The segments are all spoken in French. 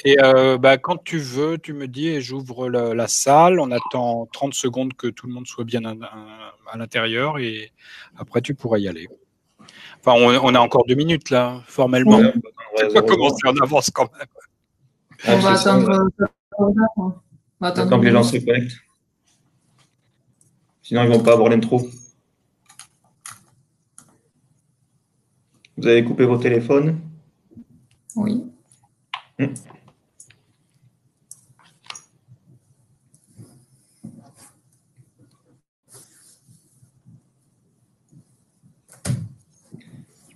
Et quand tu veux, tu me dis et j'ouvre la salle. On attend 30 secondes que tout le monde soit bien à l'intérieur et après tu pourras y aller. Enfin, on a encore 2 minutes là, formellement. Oui. C'est pas commencé en avance quand même. On va attendre 14 heures. On va attendre Attends que les gens se connectent. Sinon, ils ne vont pas avoir l'intro. Vous avez coupé vos téléphones? Oui. Je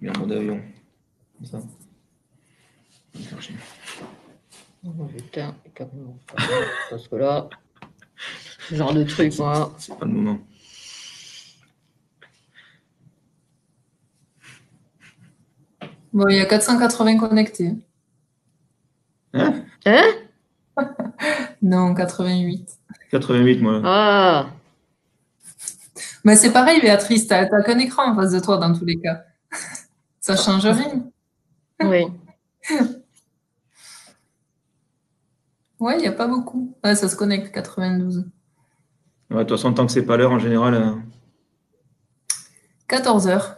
mets en mode avion. Comme ça. Oh, putain, parce que là, ce genre de truc, moi. C'est pas le moment. Bon, il y a 480 connectés. Hein? Non, 88. 88, moi. Ah, Mais c'est pareil, Béatrice, t'as qu'un écran en face de toi dans tous les cas. Ça change rien. oui. Ouais, il n'y a pas beaucoup. Ouais, ça se connecte, 92. Ouais, de toute façon, tant que c'est pas l'heure, en général. 14 heures.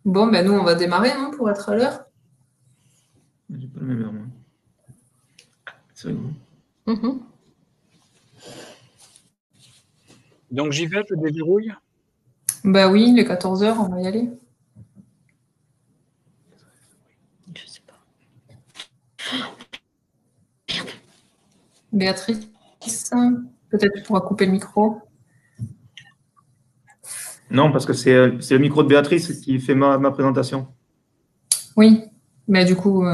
Bon, ben nous, on va démarrer pour être à l'heure. J'ai pas le même heure, moi. C'est rigolo. Mhm. Donc j'y vais, je déverrouille. Ben oui, les 14 heures, on va y aller. Je sais pas. Béatrice, peut-être tu pourras couper le micro. Non, parce que c'est le micro de Béatrice qui fait ma présentation. Oui, mais du coup,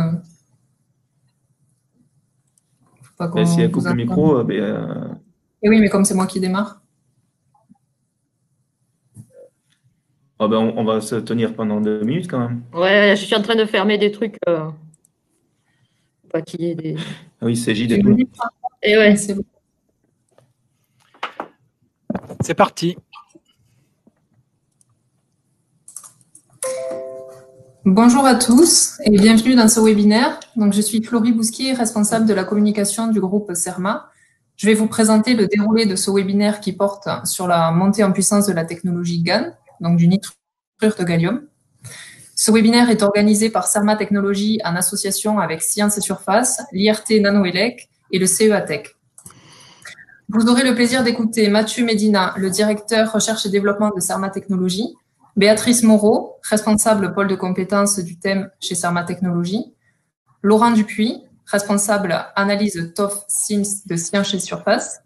faut pas qu'on Si elle vous coupe le entende. micro, Et oui, mais comme c'est moi qui démarre. on va se tenir pendant 2 minutes quand même. Ouais, je suis en train de fermer des trucs. Pas qu'il y ait des. Ah oui, c'est Gilles et Tu tout. me dis ça? Et ouais. Oui, c'est bon. C'est parti. Bonjour à tous et bienvenue dans ce webinaire. Donc, je suis Florie Bousquier, responsable de la communication du groupe CERMA. Je vais vous présenter le déroulé de ce webinaire qui porte sur la montée en puissance de la technologie GaN, donc du nitrure de gallium. Ce webinaire est organisé par CERMA Technologies en association avec Sciences et Surface, l'IRT Nanoelec et le CEATech. Vous aurez le plaisir d'écouter Mathieu Medina, le directeur recherche et développement de CERMA Technologies, Béatrice Moreau, responsable pôle de compétences du thème chez CERMA Technologies, Laurent Dupuis, responsable analyse TOF SIMS de Sciences et Surface,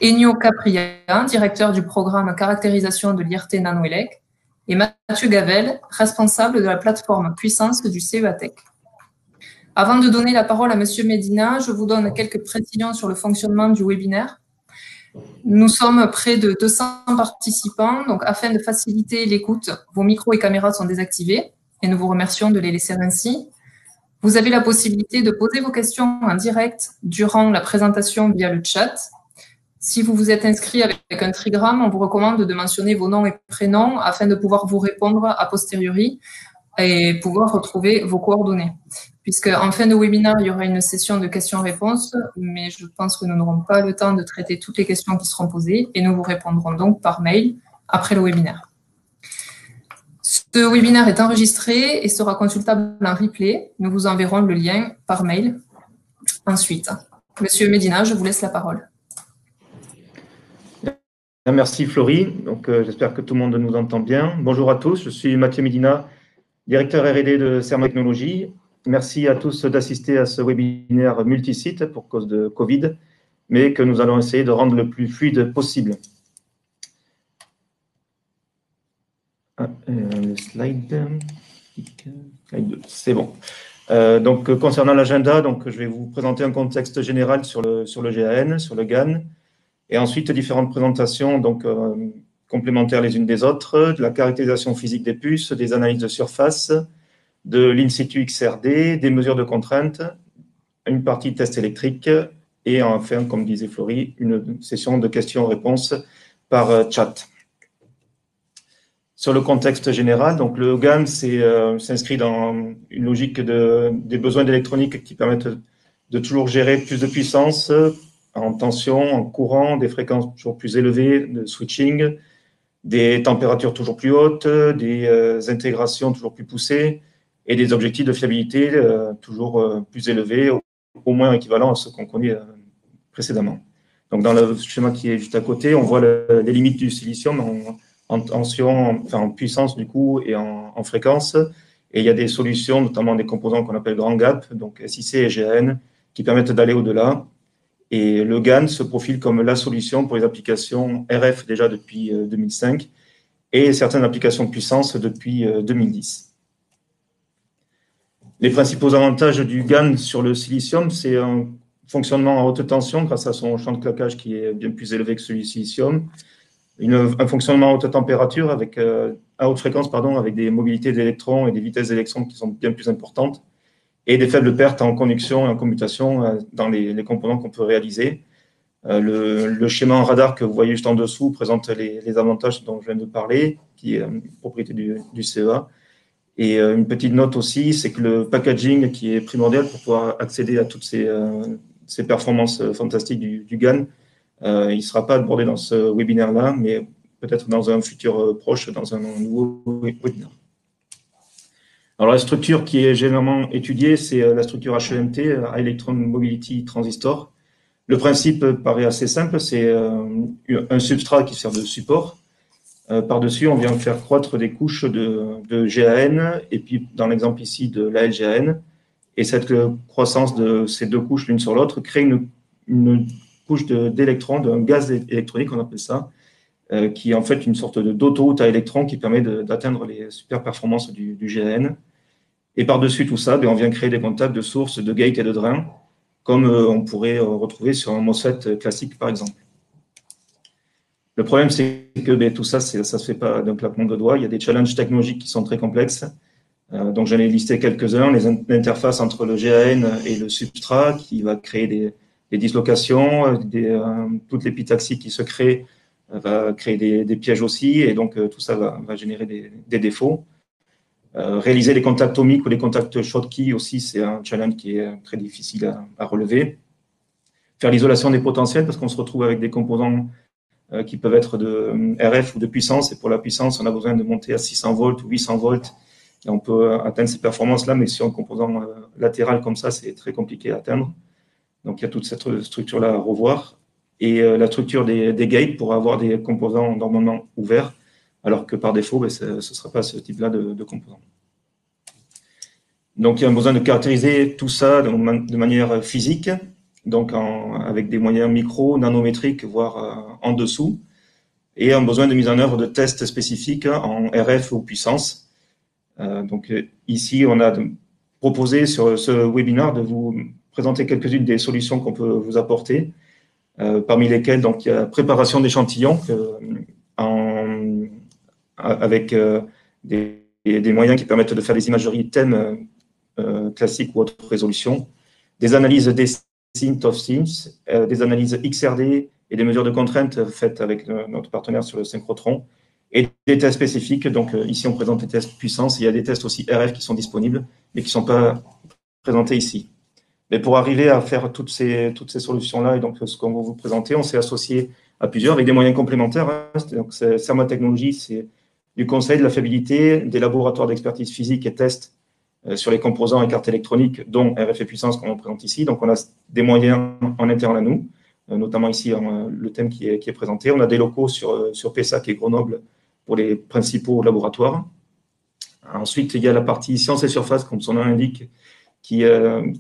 Ennio Capria, directeur du programme caractérisation de l'IRT Nanoelec, et Mathieu Gavel, responsable de la plateforme puissance du CEATech. Avant de donner la parole à Monsieur Medina, je vous donne quelques précisions sur le fonctionnement du webinaire. Nous sommes près de 200 participants, donc afin de faciliter l'écoute, vos micros et caméras sont désactivés et nous vous remercions de les laisser ainsi. Vous avez la possibilité de poser vos questions en direct durant la présentation via le chat. Si vous vous êtes inscrit avec un trigramme, on vous recommande de mentionner vos noms et prénoms afin de pouvoir vous répondre a posteriori et pouvoir retrouver vos coordonnées. Puisque en fin de webinaire, il y aura une session de questions-réponses, mais je pense que nous n'aurons pas le temps de traiter toutes les questions qui seront posées et nous vous répondrons donc par mail après le webinaire. Ce webinaire est enregistré et sera consultable en replay. Nous vous enverrons le lien par mail ensuite. Monsieur Medina, je vous laisse la parole. Merci Florie. Donc, j'espère que tout le monde nous entend bien. Bonjour à tous, je suis Mathieu Medina, directeur R&D de CERMA Technologies. Merci à tous d'assister à ce webinaire multisite pour cause de Covid, mais que nous allons essayer de rendre le plus fluide possible. Le slide 2, c'est bon. Donc, concernant l'agenda, je vais vous présenter un contexte général sur le GAN, sur le GaN, et ensuite différentes présentations complémentaires les unes des autres, de la caractérisation physique des puces, des analyses de surface, de l'in situ XRD, des mesures de contrainte, une partie test électrique et enfin, comme disait Florie, une session de questions-réponses par chat. Sur le contexte général, donc le GaN s'inscrit dans une logique des besoins d'électronique qui permettent de toujours gérer plus de puissance en tension, en courant, des fréquences toujours plus élevées de switching, des températures toujours plus hautes, des intégrations toujours plus poussées et des objectifs de fiabilité toujours plus élevés, au moins équivalents à ce qu'on connaît précédemment. Donc, dans le schéma qui est juste à côté, on voit les limites du silicium en tension, enfin en puissance du coup et en fréquence. Et il y a des solutions, notamment des composants qu'on appelle grand gap, donc SiC et GaN, qui permettent d'aller au-delà. Et le GaN se profile comme la solution pour les applications RF déjà depuis 2005 et certaines applications de puissance depuis 2010. Les principaux avantages du GaN sur le silicium, c'est un fonctionnement à haute tension grâce à son champ de claquage qui est bien plus élevé que celui du silicium, un fonctionnement à haute température à haute fréquence, avec des mobilités d'électrons et des vitesses d'électrons qui sont bien plus importantes, et des faibles pertes en conduction et en commutation dans les composants qu'on peut réaliser. Le schéma en radar que vous voyez juste en dessous présente les avantages dont je viens de parler, qui est une propriété du CEA. Et une petite note aussi, c'est que le packaging qui est primordial pour pouvoir accéder à toutes ces performances fantastiques du GaN, il ne sera pas abordé dans ce webinaire-là, mais peut-être dans un futur proche, dans un nouveau webinaire. Alors, la structure qui est généralement étudiée, c'est la structure HEMT, Electron Mobility Transistor. Le principe paraît assez simple, c'est un substrat qui sert de support. Par-dessus, on vient faire croître des couches de GaN, et puis dans l'exemple ici de l'ALGaN. Et cette croissance de ces deux couches l'une sur l'autre crée une couche d'électrons, d'un gaz électronique, on appelle ça, qui est en fait une sorte d'autoroute à électrons qui permet d'atteindre les super performances du GaN. Et par-dessus tout ça, on vient créer des contacts de source, de gate et de drain, comme on pourrait retrouver sur un MOSFET classique, par exemple. Le problème, c'est que tout ça, ça ne se fait pas d'un claquement de doigts. Il y a des challenges technologiques qui sont très complexes. Donc, j'en ai listé quelques-uns. L'interface entre le GaN et le substrat qui va créer des dislocations, toute l'épitaxie qui se crée va créer des pièges aussi. Et donc, tout ça va générer des défauts. Réaliser les contacts ohmiques ou les contacts Schottky aussi, c'est un challenge qui est très difficile à relever. Faire l'isolation des potentiels, parce qu'on se retrouve avec des composants qui peuvent être de RF ou de puissance. Et pour la puissance, on a besoin de monter à 600 volts ou 800 volts. Et on peut atteindre ces performances-là, mais sur un composant latéral comme ça, c'est très compliqué à atteindre. Donc, il y a toute cette structure-là à revoir. Et la structure des gates pour avoir des composants normalement ouverts, alors que par défaut, ce ne sera pas ce type-là de composants. Donc, il y a besoin de caractériser tout ça de manière physique, donc avec des moyens micro, nanométriques, voire en dessous, et un besoin de mise en œuvre de tests spécifiques en RF ou puissance. Donc ici, on a proposé sur ce webinaire de vous présenter quelques-unes des solutions qu'on peut vous apporter, parmi lesquelles donc, il y a la préparation d'échantillons avec des moyens qui permettent de faire des imageries thèmes classiques ou haute résolution, des analyses des Synth of Things, des analyses XRD et des mesures de contraintes faites avec notre partenaire sur le synchrotron, et des tests spécifiques. Donc ici, on présente des tests puissance. Il y a des tests aussi RF qui sont disponibles, mais qui ne sont pas présentés ici. Mais pour arriver à faire toutes ces solutions-là, et donc ce qu'on va vous présenter, on s'est associé à plusieurs avec des moyens complémentaires. Donc, Serma Technologies, c'est du conseil, de la fiabilité, des laboratoires d'expertise physique et tests sur les composants et cartes électroniques, dont RF et puissance, qu'on présente ici. Donc, on a des moyens en interne à nous, notamment ici, le thème qui est présenté. On a des locaux sur Pessac et Grenoble pour les principaux laboratoires. Ensuite, il y a la partie sciences et surfaces, comme son nom l'indique, qui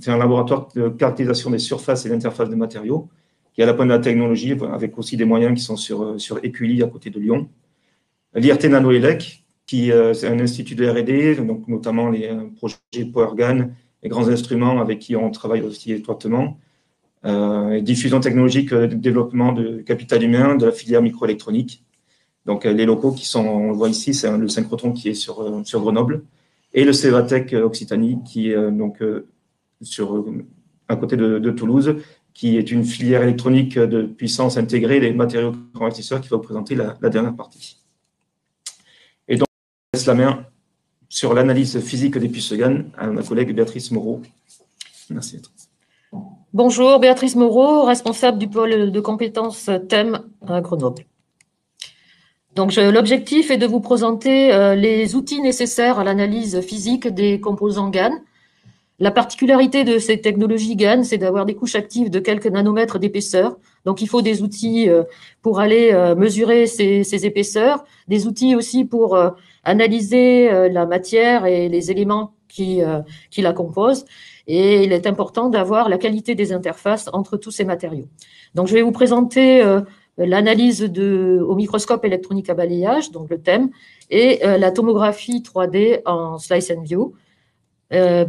c'est un laboratoire de caractérisation des surfaces et l'interface des matériaux, qui est à la pointe de la technologie, avec aussi des moyens qui sont sur Écully, à côté de Lyon. L'IRT NanoElec, qui c'est un institut de R&D, donc notamment les projets PowerGaN, les grands instruments avec qui on travaille aussi étroitement, diffusion technologique, développement de capital humain, de la filière microélectronique. Donc les locaux qui sont, on le voit ici, c'est le synchrotron qui est sur Grenoble, et le CEVATEC Occitanie, qui est à côté de Toulouse, qui est une filière électronique de puissance intégrée des matériaux convertisseurs qui va vous présenter la dernière partie. laisse la main sur l'analyse physique des puces GAN à ma collègue Béatrice Moreau. Merci. Bonjour, Béatrice Moreau, responsable du pôle de compétences TEM à Grenoble. Donc, l'objectif est de vous présenter les outils nécessaires à l'analyse physique des composants GaN. La particularité de ces technologies GaN, c'est d'avoir des couches actives de quelques nanomètres d'épaisseur. Donc, il faut des outils pour aller mesurer ces épaisseurs, des outils aussi pour analyser la matière et les éléments qui la composent. Et il est important d'avoir la qualité des interfaces entre tous ces matériaux. Donc, je vais vous présenter l'analyse au microscope électronique à balayage, donc le TEM, et la tomographie 3D en Slice and View.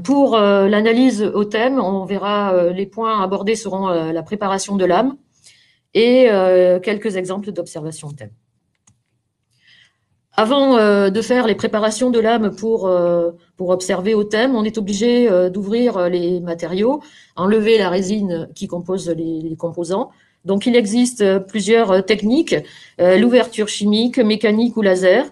Pour l'analyse au TEM, on verra les points abordés seront la préparation de lame et quelques exemples d'observation TEM. Avant de faire les préparations de lame pour observer au TEM, on est obligé d'ouvrir les matériaux, enlever la résine qui compose les composants. Donc, il existe plusieurs techniques, l'ouverture chimique, mécanique ou laser.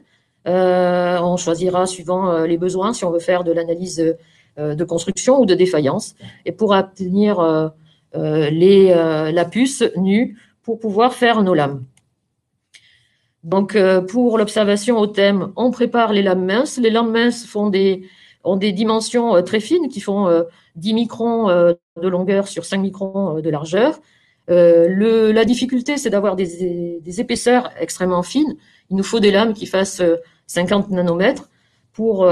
On choisira suivant les besoins si on veut faire de l'analyse de construction ou de défaillance et pour obtenir la puce nue pour pouvoir faire nos lames. Donc, pour l'observation au TEM, on prépare les lames minces. Les lames minces ont des dimensions très fines qui font 10 microns de longueur sur 5 microns de largeur. La difficulté, c'est d'avoir des épaisseurs extrêmement fines. Il nous faut des lames qui fassent 50 nanomètres pour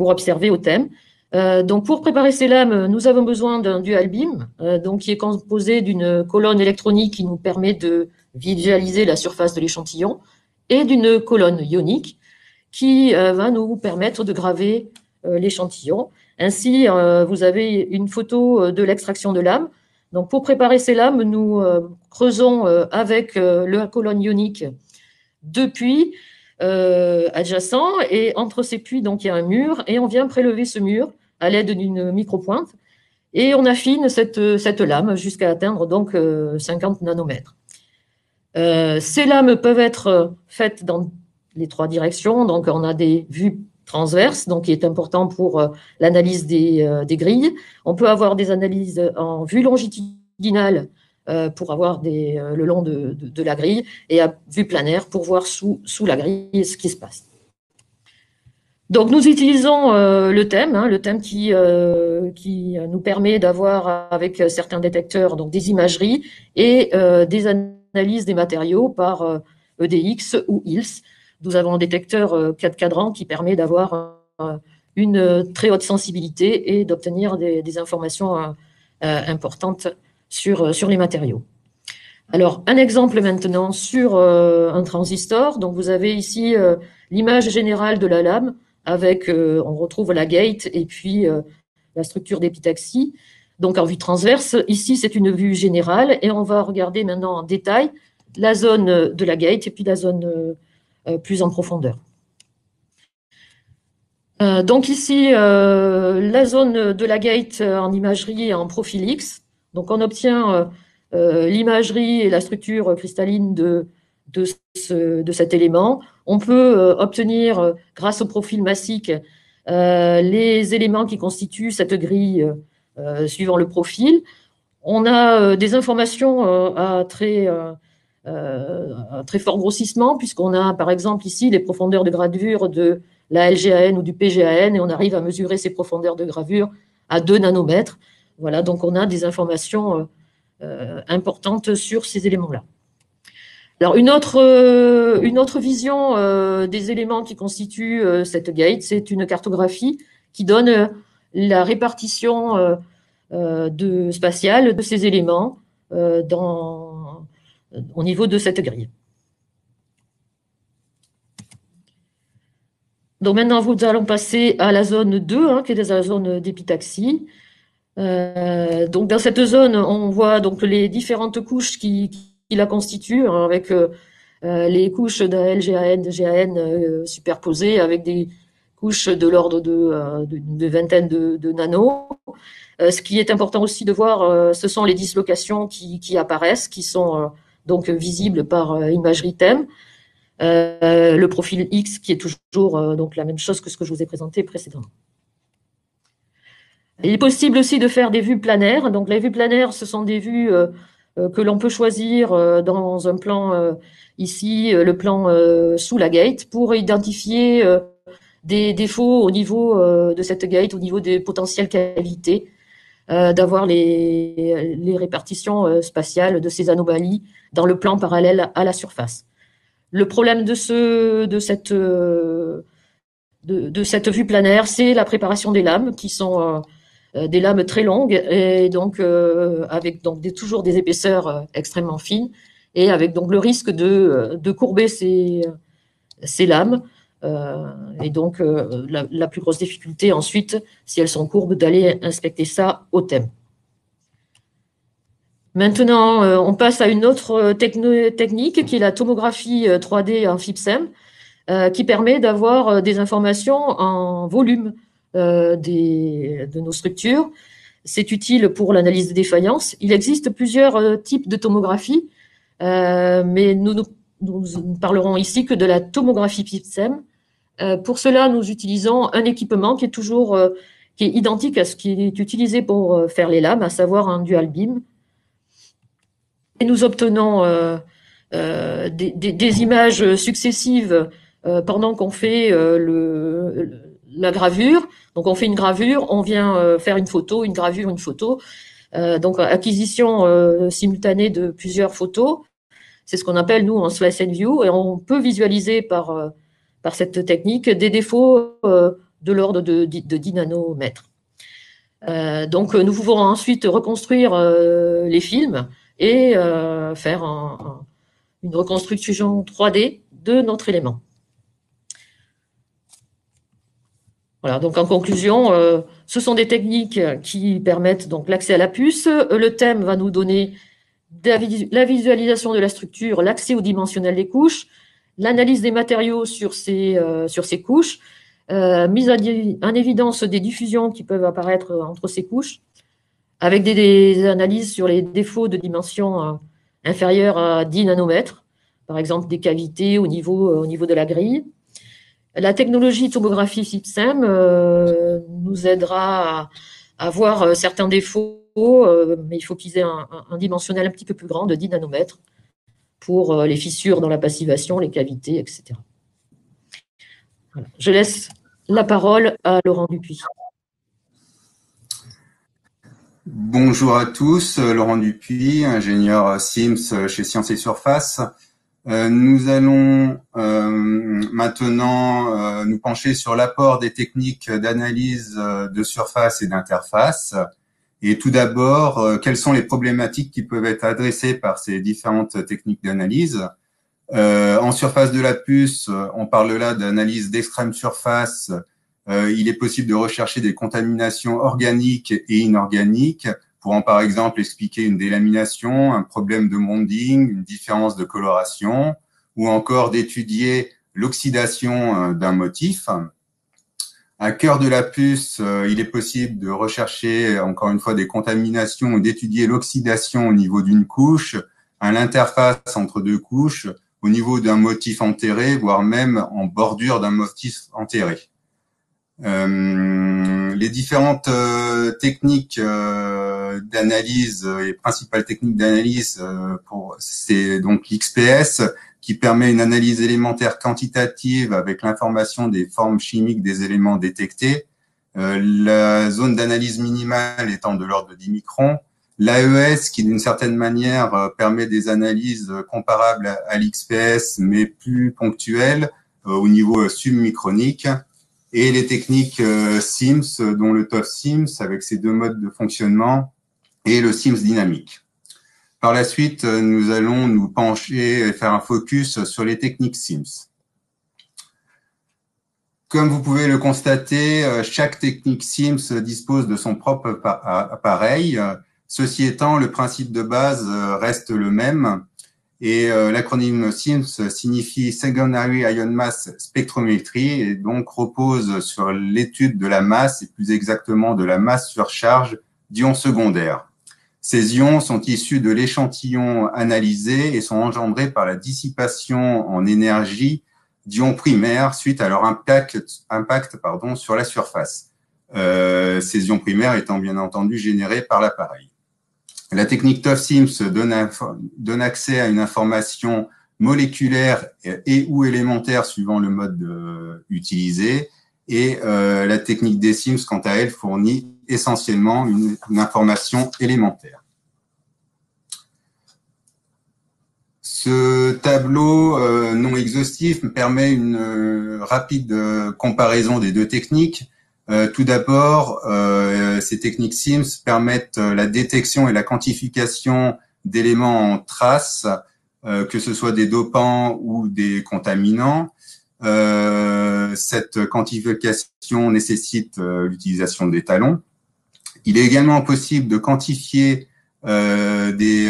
observer au TEM. Donc, pour préparer ces lames, nous avons besoin d'un dual beam, donc qui est composé d'une colonne électronique qui nous permet de visualiser la surface de l'échantillon et d'une colonne ionique qui va nous permettre de graver l'échantillon. Ainsi, vous avez une photo de l'extraction de lames. Donc, pour préparer ces lames, nous creusons avec la colonne ionique deux puits adjacents et entre ces puits, donc, il y a un mur et on vient prélever ce mur à l'aide d'une micropointe et on affine cette lame jusqu'à atteindre donc 50 nanomètres. Ces lames peuvent être faites dans les trois directions. Donc, on a des vues transverses, donc qui est important pour l'analyse des grilles. On peut avoir des analyses en vue longitudinale pour avoir le long de la grille et à vue planaire pour voir sous la grille ce qui se passe. Donc, nous utilisons le TEM qui nous permet d'avoir avec certains détecteurs donc des imageries et des analyses des matériaux par EDX ou ILS. Nous avons un détecteur 4 cadrans qui permet d'avoir une très haute sensibilité et d'obtenir des informations importantes sur les matériaux. Alors, un exemple maintenant sur un transistor. Donc, vous avez ici l'image générale de la lame avec, on retrouve la gate et puis la structure d'épitaxie. Donc, en vue transverse, ici, c'est une vue générale et on va regarder maintenant en détail la zone de la gate et puis la zone plus en profondeur. Donc, ici, la zone de la gate en imagerie et en profil X. Donc, on obtient l'imagerie et la structure cristalline de cet élément. On peut obtenir, grâce au profil massique, les éléments qui constituent cette grille suivant le profil. On a des informations à très fort grossissement, puisqu'on a, par exemple, ici, les profondeurs de gravure de la LGAN ou du PGAN, et on arrive à mesurer ces profondeurs de gravure à 2 nanomètres. Voilà, donc on a des informations importantes sur ces éléments-là. Alors, une autre vision des éléments qui constituent cette gate, c'est une cartographie qui donne la répartition spatiale de ces éléments au niveau de cette grille. Donc maintenant, nous allons passer à la zone 2, qui est la zone d'épitaxie. Donc dans cette zone, on voit donc les différentes couches qui la constituent, avec les couches de LGAN, de GAN superposées, avec des couches de l'ordre de vingtaine de nanos. Ce qui est important aussi de voir, ce sont les dislocations qui apparaissent, qui sont donc visibles par imagerie TEM. le profil X qui est toujours donc la même chose que ce que je vous ai présenté précédemment. Il est possible aussi de faire des vues planaires. Donc, les vues planaires, ce sont des vues que l'on peut choisir dans un plan, ici, le plan sous la gate, pour identifier des défauts au niveau de cette gate, au niveau des potentielles cavités, d'avoir les répartitions spatiales de ces anomalies dans le plan parallèle à la surface. Le problème de cette vue planaire, c'est la préparation des lames, qui sont des lames très longues et donc avec donc toujours des épaisseurs extrêmement fines et avec donc le risque de courber ces lames et donc la plus grosse difficulté ensuite, si elles sont courbes, d'aller inspecter ça au thème. Maintenant, on passe à une autre technique qui est la tomographie 3D en FIBSEM, qui permet d'avoir des informations en volume de nos structures. C'est utile pour l'analyse des défaillances. Il existe plusieurs types de tomographie, mais nous ne parlerons ici que de la tomographie FIBSEM. Pour cela, nous utilisons un équipement qui est identique à ce qui est utilisé pour faire les lames, à savoir un dual beam. Et nous obtenons des images successives pendant qu'on fait la gravure. Donc, on fait une gravure, on vient faire une photo, une gravure, une photo. Donc, acquisition simultanée de plusieurs photos. C'est ce qu'on appelle, nous, en slice and view. Et on peut visualiser par cette technique des défauts de l'ordre de 10 nanomètres. Donc, nous pouvons ensuite reconstruire les films et faire une reconstruction 3D de notre élément. Voilà, donc en conclusion, ce sont des techniques qui permettent donc l'accès à la puce. Le thème va nous donner la visualisation de la structure, l'accès au dimensionnel des couches, l'analyse des matériaux sur ces couches, mise en évidence des diffusions qui peuvent apparaître entre ces couches, avec des analyses sur les défauts de dimensions inférieures à 10 nanomètres, par exemple des cavités au niveau de la grille. La technologie tomographie FIBSEM nous aidera à voir certains défauts, mais il faut qu'ils aient un dimensionnel un petit peu plus grand, de 10 nanomètres, pour les fissures dans la passivation, les cavités, etc. Voilà. Je laisse la parole à Laurent Dupuis. Bonjour à tous, Laurent Dupuis, ingénieur SIMS chez Sciences et Surface. Nous allons maintenant nous pencher sur l'apport des techniques d'analyse de surface et d'interface. Et tout d'abord, quelles sont les problématiques qui peuvent être adressées par ces différentes techniques d'analyse. En surface de la puce, on parle là d'analyse d'extrême surface. Il est possible de rechercher des contaminations organiques et inorganiques, pouvant par exemple expliquer une délamination, un problème de bonding, une différence de coloration, ou encore d'étudier l'oxydation d'un motif. À cœur de la puce, il est possible de rechercher encore une fois des contaminations ou d'étudier l'oxydation au niveau d'une couche, à l'interface entre deux couches, au niveau d'un motif enterré, voire même en bordure d'un motif enterré. Les différentes techniques d'analyse, les principales techniques d'analyse, c'est donc l'XPS qui permet une analyse élémentaire quantitative avec l'information des formes chimiques des éléments détectés. La zone d'analyse minimale étant de l'ordre de 10 microns. L'AES qui d'une certaine manière permet des analyses comparables à l'XPS mais plus ponctuelles au niveau submicronique. Et les techniques SIMS, dont le TOF SIMS avec ses deux modes de fonctionnement et le SIMS dynamique. Par la suite, nous allons nous pencher et faire un focus sur les techniques SIMS. Comme vous pouvez le constater, chaque technique SIMS dispose de son propre appareil. Ceci étant, le principe de base reste le même. Et l'acronyme SIMS signifie Secondary Ion Mass Spectrometry et donc repose sur l'étude de la masse et plus exactement de la masse sur charge d'ions secondaires. Ces ions sont issus de l'échantillon analysé et sont engendrés par la dissipation en énergie d'ions primaires suite à leur impact sur la surface. Ces ions primaires étant bien entendu générés par l'appareil. La technique TOF-SIMS donne accès à une information moléculaire et ou élémentaire suivant le mode utilisé. Et la technique DSIMS, quant à elle, fournit essentiellement une information élémentaire. Ce tableau non exhaustif me permet une rapide comparaison des deux techniques. Tout d'abord, ces techniques SIMS permettent la détection et la quantification d'éléments en trace, que ce soit des dopants ou des contaminants. Cette quantification nécessite l'utilisation des talons. Il est également possible de quantifier des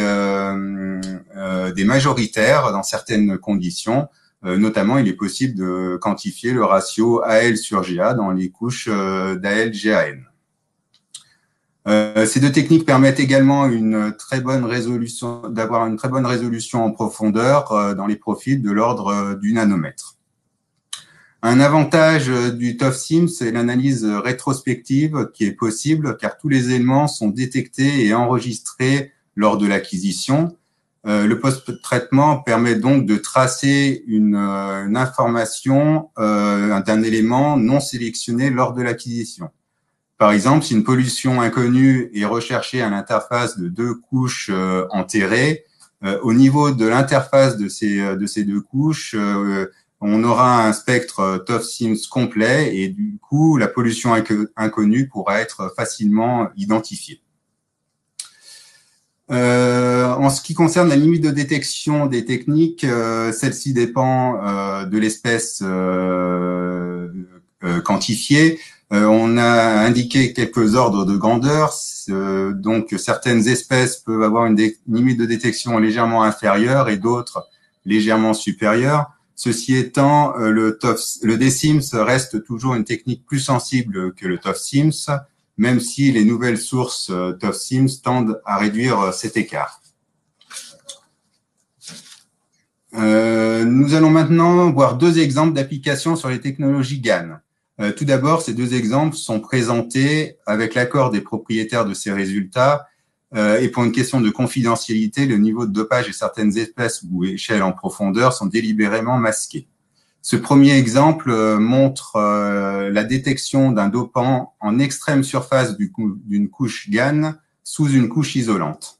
majoritaires dans certaines conditions. Notamment, il est possible de quantifier le ratio AL sur GA dans les couches d'AL-GAN. Ces deux techniques permettent également d'avoir une très bonne résolution en profondeur dans les profils de l'ordre du nanomètre. Un avantage du TOF-SIMS, c'est l'analyse rétrospective qui est possible car tous les éléments sont détectés et enregistrés lors de l'acquisition. Le post-traitement permet donc de tracer une information d'un élément non sélectionné lors de l'acquisition. Par exemple, si une pollution inconnue est recherchée à l'interface de deux couches enterrées, au niveau de l'interface de ces deux couches, on aura un spectre TOF-SIMS complet et du coup, la pollution inconnue pourra être facilement identifiée. En ce qui concerne la limite de détection des techniques, celle-ci dépend de l'espèce quantifiée. On a indiqué quelques ordres de grandeur, donc certaines espèces peuvent avoir une limite de détection légèrement inférieure et d'autres légèrement supérieure. Ceci étant, le DSIMS reste toujours une technique plus sensible que le TOF-SIMS, même si les nouvelles sources TOF-SIMS tendent à réduire cet écart. Nous allons maintenant voir deux exemples d'applications sur les technologies GAN. Tout d'abord, ces deux exemples sont présentés avec l'accord des propriétaires de ces résultats et pour une question de confidentialité, le niveau de dopage et certaines espèces ou échelles en profondeur sont délibérément masqués. Ce premier exemple montre la détection d'un dopant en extrême surface d'une couche GAN sous une couche isolante.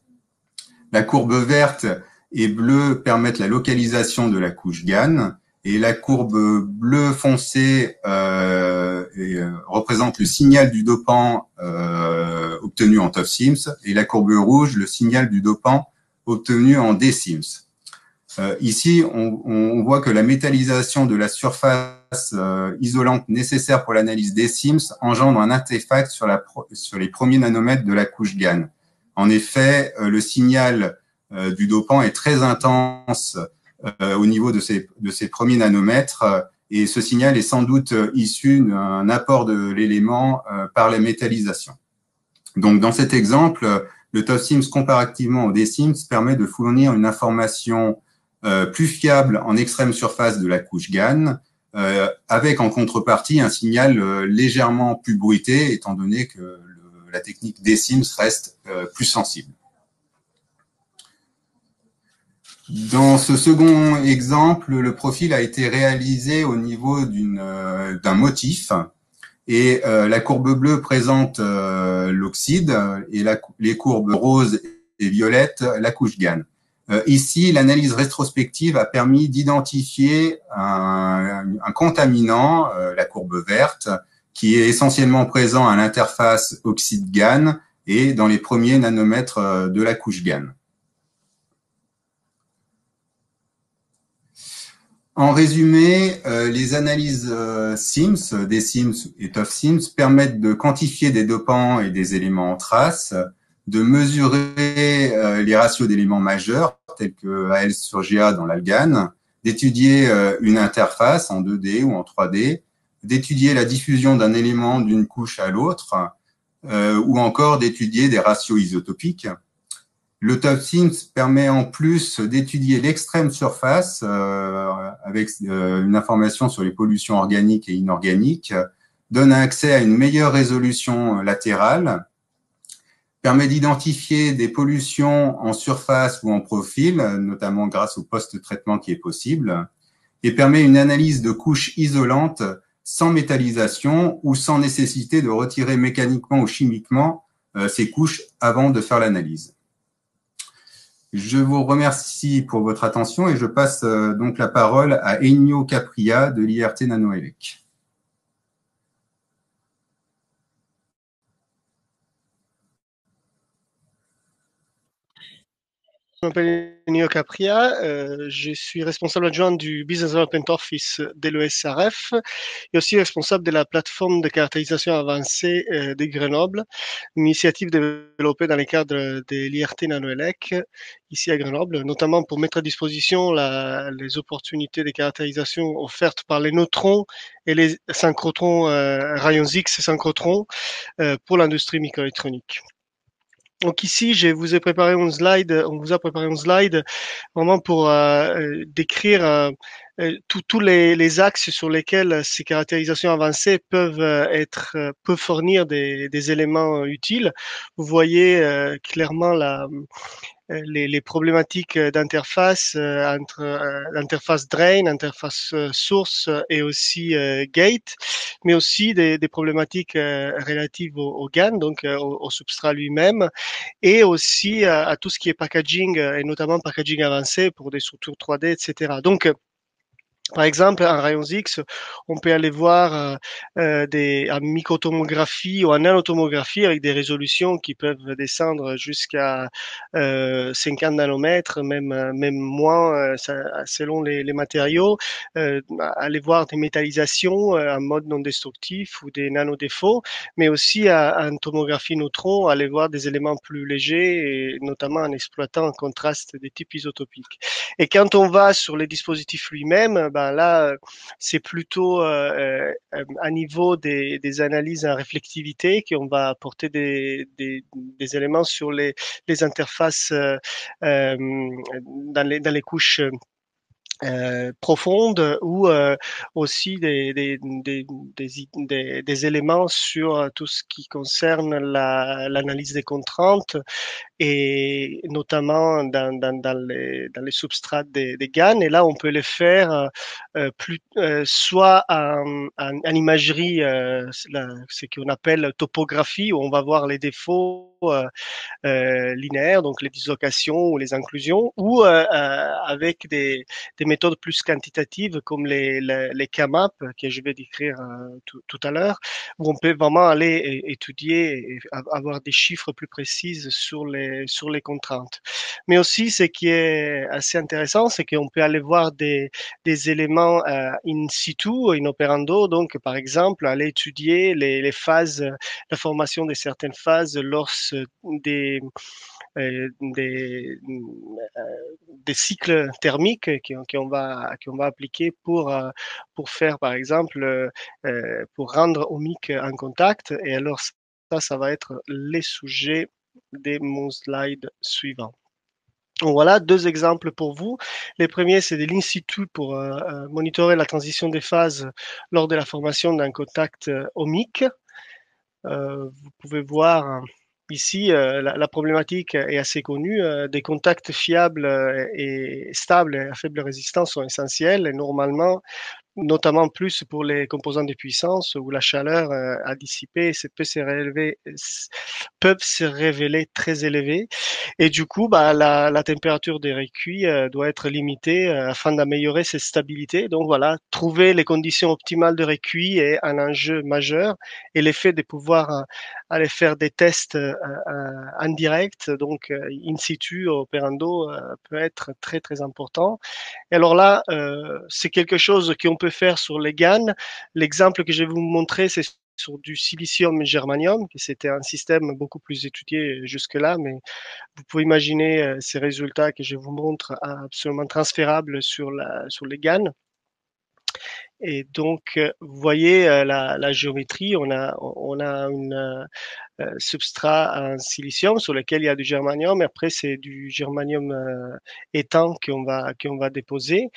La courbe verte et bleue permettent la localisation de la couche GAN et la courbe bleu foncé représente le signal du dopant obtenu en TOF-SIMS et la courbe rouge le signal du dopant obtenu en DSIMS. Ici, on voit que la métallisation de la surface isolante nécessaire pour l'analyse DSIMS engendre un artefact sur les premiers nanomètres de la couche GAN. En effet, le signal du dopant est très intense au niveau de ces premiers nanomètres et ce signal est sans doute issu d'un apport de l'élément par la métallisation. Donc, dans cet exemple, le TOF-SIMS comparativement au DSIMS permet de fournir une information plus fiable en extrême surface de la couche GAN, avec en contrepartie un signal légèrement plus bruité, étant donné que la technique DSIMS reste plus sensible. Dans ce second exemple, le profil a été réalisé au niveau d'un motif et la courbe bleue présente l'oxyde et les courbes roses et violettes la couche GAN. Ici, l'analyse rétrospective a permis d'identifier un contaminant, la courbe verte, qui est essentiellement présent à l'interface oxyde-GAN et dans les premiers nanomètres de la couche GAN. En résumé, les analyses SIMS, DSIMS et TOF-SIMS permettent de quantifier des dopants et des éléments en trace, de mesurer les ratios d'éléments majeurs, tels que AL sur GA dans l'ALGAN, d'étudier une interface en 2D ou en 3D, d'étudier la diffusion d'un élément d'une couche à l'autre, ou encore d'étudier des ratios isotopiques. Le TopSynth permet en plus d'étudier l'extrême surface avec une information sur les pollutions organiques et inorganiques, donne accès à une meilleure résolution latérale, permet d'identifier des pollutions en surface ou en profil, notamment grâce au post-traitement qui est possible, et permet une analyse de couches isolantes sans métallisation ou sans nécessité de retirer mécaniquement ou chimiquement ces couches avant de faire l'analyse. Je vous remercie pour votre attention et je passe donc la parole à Ennio Capria de l'IRT Nanoelec. Je m'appelle Ennio Capria, je suis responsable adjoint du Business Development Office de l'ESRF et aussi responsable de la plateforme de caractérisation avancée de Grenoble, une initiative développée dans le cadre de l'IRT Nanoelec ici à Grenoble, notamment pour mettre à disposition les opportunités de caractérisation offertes par les neutrons et les synchrotrons, rayons X et synchrotrons pour l'industrie microélectronique. Donc ici, je vous ai préparé un slide, on vous a préparé un slide vraiment pour décrire tous les axes sur lesquels ces caractérisations avancées peuvent fournir des éléments utiles. Vous voyez clairement les problématiques d'interface entre l'interface drain, interface source et aussi gate, mais aussi des problématiques relatives au GAN, donc au substrat lui-même, et aussi à tout ce qui est packaging et notamment packaging avancé pour des structures 3D, etc. Donc par exemple, en rayons X, on peut aller voir en microtomographie ou en nanotomographie avec des résolutions qui peuvent descendre jusqu'à 50 nanomètres, même moins, selon les matériaux. Aller voir des métallisations en mode non destructif ou des nanodéfauts, mais aussi en tomographie neutron, aller voir des éléments plus légers, et notamment en exploitant un contraste de type isotopique. Et quand on va sur les dispositifs lui-même, ben là, c'est plutôt à niveau des analyses en réflectivité qu'on va apporter des éléments sur les interfaces dans les couches profondes ou aussi des éléments sur tout ce qui concerne l'analyse des contraintes et notamment dans les substrats des GAN. Et là, on peut les faire soit en imagerie, ce qu'on appelle topographie, où on va voir les défauts linéaires, donc les dislocations ou les inclusions, ou avec des méthodes plus quantitatives comme les K-map que je vais décrire tout à l'heure, où on peut vraiment aller étudier et avoir des chiffres plus précis sur les contraintes. Mais aussi, ce qui est assez intéressant, c'est qu'on peut aller voir des éléments in situ, in operando, donc par exemple aller étudier les phases, la formation de certaines phases lors des cycles thermiques qu'on va appliquer pour faire par exemple pour rendre ohmique en contact. Et alors ça va être les sujets de mon slide suivant. Donc voilà deux exemples pour vous. Les premiers, c'est de l'in situ pour monitorer la transition des phases lors de la formation d'un contact ohmique. Vous pouvez voir ici, la problématique est assez connue. Des contacts fiables et stables et à faible résistance sont essentiels et normalement, notamment plus pour les composants de puissance où la chaleur à dissiper peuvent se révéler très élevées. Et du coup, bah, la température des recuits doit être limitée afin d'améliorer cette stabilité. Donc voilà, trouver les conditions optimales de recuit est un enjeu majeur et l'effet de pouvoir aller faire des tests en direct, donc in situ, operando, peut être très très important. Et alors là, c'est quelque chose qu'on peut faire sur les GAN. L'exemple que je vais vous montrer, c'est sur du silicium germanium, qui c'était un système beaucoup plus étudié jusque-là, mais vous pouvez imaginer ces résultats que je vous montre absolument transférables sur les GAN. Et donc, vous voyez la géométrie, on a une substrat en silicium sur lequel il y a du germanium, et après c'est du germanium étanche qu'on va déposer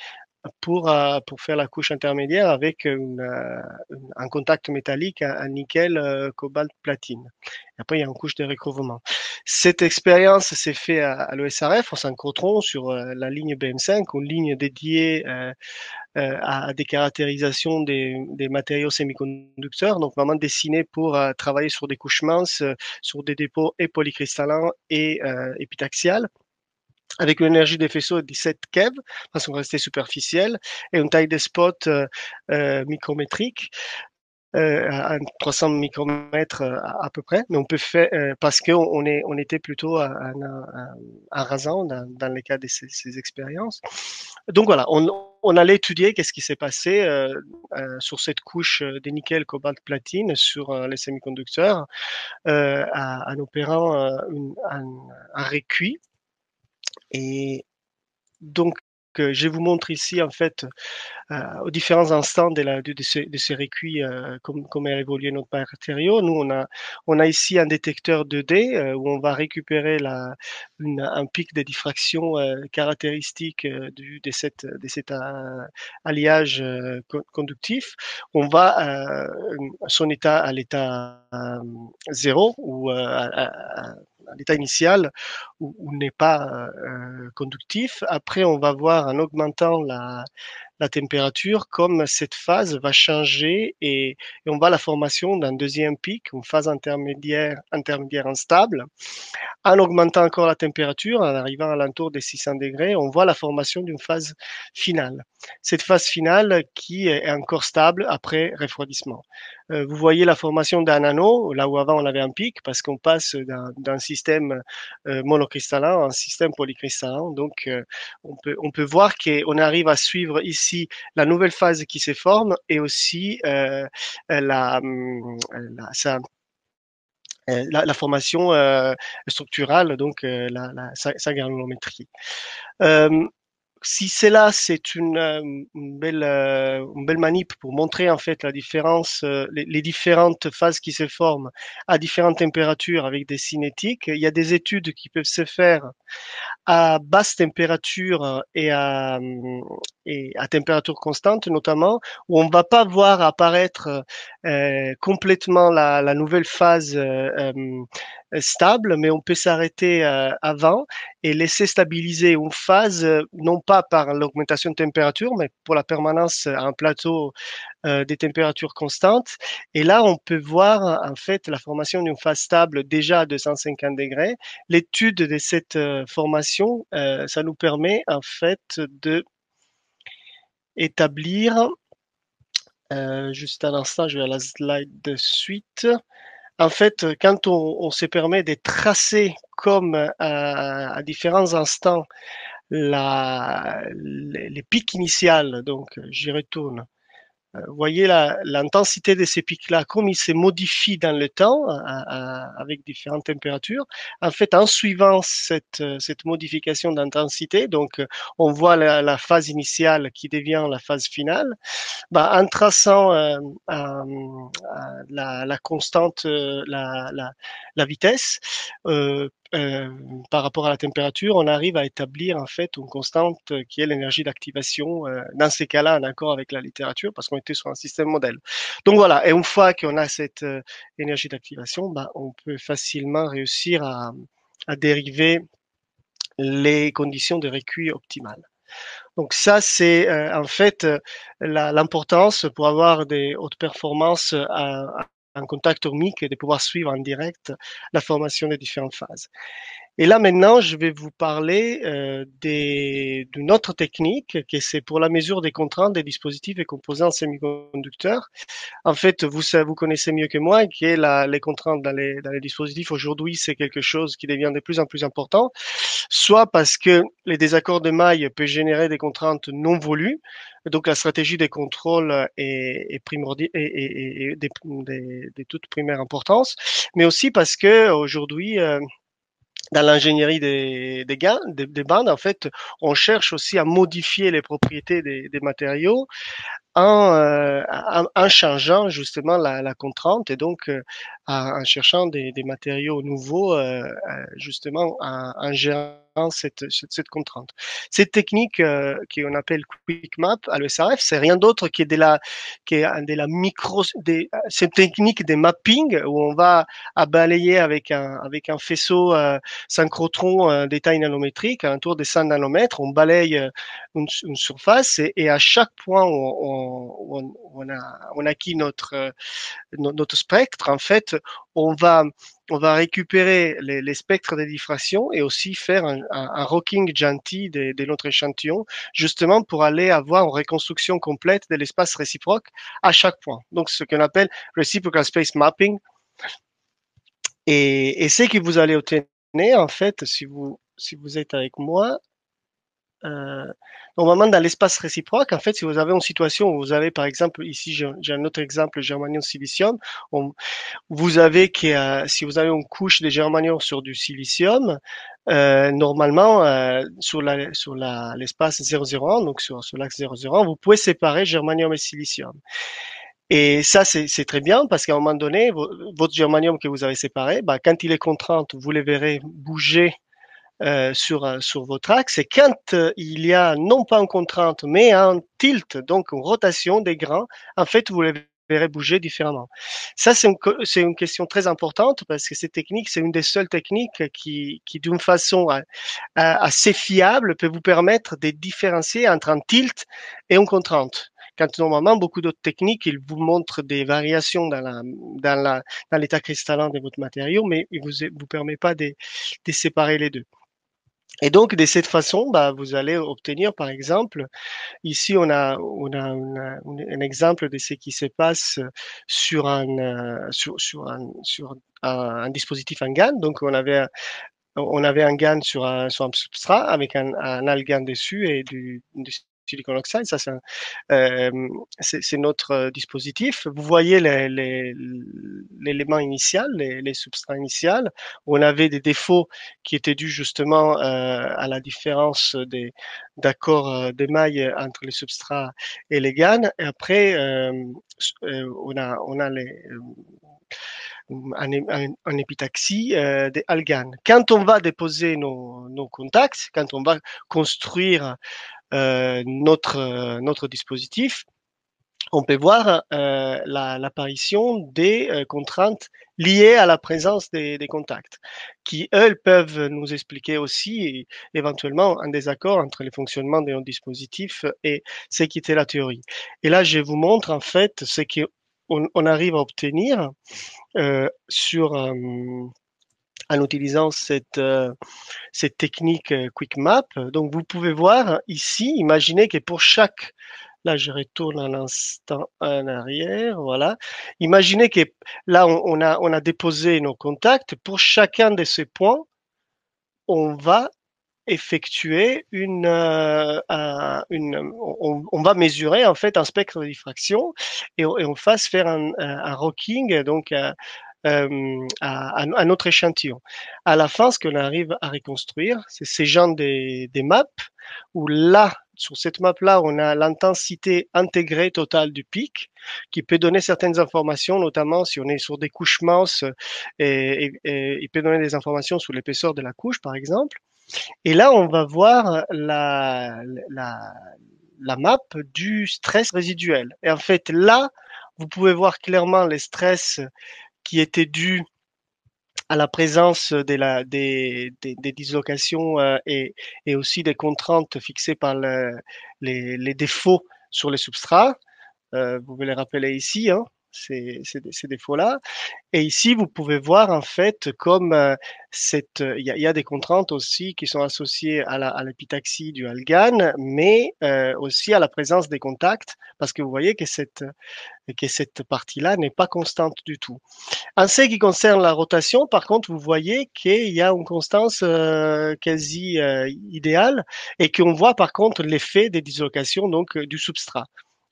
pour faire la couche intermédiaire avec un contact métallique à nickel, cobalt, platine. Et après, il y a une couche de recouvrement. Cette expérience s'est faite à l'ESRF, au synchrotron, sur la ligne BM5, une ligne dédiée à des caractérisations des matériaux semi-conducteurs, donc vraiment dessinée pour travailler sur des couches minces, sur des dépôts et polycristallins et épitaxiales, avec une énergie des faisceaux de 17 keV, façon restée superficielle, et une taille des spots micrométrique, à 300 micromètres à peu près, mais on peut faire parce on était plutôt à rasant dans les cas de ces expériences. Donc voilà, on allait étudier qu'est-ce qui s'est passé sur cette couche de nickel, cobalt, platine sur les semi-conducteurs en opérant un recuit. Et donc, je vous montre ici en fait aux différents instants de ces recuits, comment a évolué notre matériau. Nous, on a ici un détecteur 2D où on va récupérer un pic de diffraction caractéristique de cet alliage conductif. On va son état à l'état 0 ou à l'état initial où n'est pas conductif. Après, on va voir en augmentant la température, comme cette phase va changer et on va à la formation d'un deuxième pic, une phase intermédiaire instable. En augmentant encore la température, en arrivant à l'entour des 600 degrés, on voit la formation d'une phase finale. Cette phase finale qui est encore stable après refroidissement. Vous voyez la formation d'un anneau, là où avant on avait un pic, parce qu'on passe d'un système monocristallin à un système polycristallin. Donc, on peut voir qu'on arrive à suivre ici la nouvelle phase qui se forme et aussi la formation structurale, donc sa granulométrie. Si c'est là, c'est une belle manip pour montrer en fait la différence, les différentes phases qui se forment à différentes températures avec des cinétiques. Il y a des études qui peuvent se faire à basse température et à température constante notamment, où on va pas voir apparaître complètement la nouvelle phase stable, mais on peut s'arrêter avant et laisser stabiliser une phase, non pas par l'augmentation de température, mais pour la permanence à un plateau des températures constantes. Et là, on peut voir en fait la formation d'une phase stable déjà à 250 degrés. L'étude de cette formation, ça nous permet en fait de établir, juste un instant, je vais à la slide de suite. En fait, quand on se permet de tracer comme à différents instants les pics initiales, donc j'y retourne. Vous voyez l'intensité de ces pics-là, comme ils se modifient dans le temps avec différentes températures. En fait, en suivant cette modification d'intensité, donc on voit la phase initiale qui devient la phase finale. En traçant la constante, la vitesse par rapport à la température, on arrive à établir en fait une constante qui est l'énergie d'activation. Dans ces cas-là, en accord avec la littérature, parce qu'on était sur un système modèle. Donc voilà, et une fois qu'on a cette énergie d'activation, on peut facilement réussir à dériver les conditions de recuit optimales. Donc ça, c'est en fait l'importance pour avoir des hautes performances en contact thermique et de pouvoir suivre en direct la formation des différentes phases. Et là maintenant, je vais vous parler d'une autre technique, qui c'est pour la mesure des contraintes des dispositifs et composants semi-conducteurs. En fait, vous connaissez mieux que moi qui est les contraintes dans les dispositifs. Aujourd'hui, c'est quelque chose qui devient de plus en plus important, soit parce que les désaccords de maille peuvent générer des contraintes non voulues, donc la stratégie des contrôles est primordiale et de toute première importance, mais aussi parce que aujourd'hui dans l'ingénierie des bandes, en fait, on cherche aussi à modifier les propriétés des matériaux en changeant justement la contrainte et donc en cherchant des matériaux nouveaux, justement en gérant cette contrainte. Cette technique qu'on appelle Quick Map à l'ESRF, c'est rien d'autre que c'est une technique de mapping où on va à balayer avec un faisceau synchrotron des tailles nanométriques, à un tour de 100 nanomètres, on balaye une surface et à chaque point où on acquis notre spectre, en fait, on va récupérer les spectres de diffraction et aussi faire un rocking gentil de notre échantillon, justement pour aller avoir une reconstruction complète de l'espace réciproque à chaque point. Donc, ce qu'on appelle reciprocal space mapping. Et ce que vous allez obtenir, en fait, si vous êtes avec moi, normalement, dans l'espace réciproque, en fait, si vous avez une situation où vous avez, par exemple, ici, j'ai un autre exemple, germanium-silicium, vous avez si vous avez une couche de germanium sur du silicium, normalement, sur l'espace 0,01, donc sur l'axe 0,01, vous pouvez séparer germanium et silicium. Et ça, c'est très bien parce qu'à un moment donné, votre germanium que vous avez séparé, bah, quand il est contraint, vous les verrez bouger sur votre axe. Et quand il y a non pas une contrainte, mais un tilt, donc une rotation des grains, en fait, vous les verrez bouger différemment. Ça, c'est une question très importante parce que cette technique, c'est une des seules techniques qui d'une façon assez fiable, peut vous permettre de différencier entre un tilt et une contrainte. Quand normalement, beaucoup d'autres techniques, ils vous montrent des variations dans l'état cristallin de votre matériau, mais ils vous permet pas de séparer les deux. Et donc, de cette façon, bah, vous allez obtenir, par exemple, ici, on a un exemple de ce qui se passe sur un dispositif en GaN. Donc, on avait un GaN sur un substrat avec un algane dessus et du silicon oxide. Ça, c'est notre dispositif. Vous voyez l'élément initial, les substrats initiales. On avait des défauts qui étaient dus justement à la différence d'accords d'émail entre les substrats et les GaN. Et après, on a en épitaxie des alganes. Quand on va déposer nos contacts, quand on va construire notre dispositif, on peut voir l'apparition des contraintes liées à la présence des contacts, qui, elles, peuvent nous expliquer aussi éventuellement un désaccord entre le fonctionnement de nos dispositifs et ce qui était la théorie. Et là, je vous montre en fait ce qu'on arrive à obtenir en utilisant cette technique Quick Map. Donc, vous pouvez voir ici, imaginez que pour chaque, là, je retourne un instant en arrière, voilà. Imaginez que là, on a déposé nos contacts. Pour chacun de ces points, on va effectuer on va mesurer en fait un spectre de diffraction et on va faire un rocking donc à notre échantillon. À la fin, ce qu'on arrive à reconstruire, c'est ces genres des maps où là, sur cette map-là, on a l'intensité intégrée totale du pic qui peut donner certaines informations, notamment si on est sur des couches minces et il peut donner des informations sur l'épaisseur de la couche, par exemple. Et là, on va voir la map du stress résiduel. Et en fait, là, vous pouvez voir clairement les stress qui étaient dus à la présence des dislocations et aussi des contraintes fixées par les défauts sur les substrats. Vous pouvez les rappeler ici, hein, ces défauts-là. Et ici, vous pouvez voir en fait comme il y a des contraintes aussi qui sont associées à l'épitaxie du algane, mais aussi à la présence des contacts, parce que vous voyez que cette partie-là n'est pas constante du tout. En ce qui concerne la rotation, par contre, vous voyez qu'il y a une constance quasi idéale et qu'on voit par contre l'effet des dislocations donc du substrat.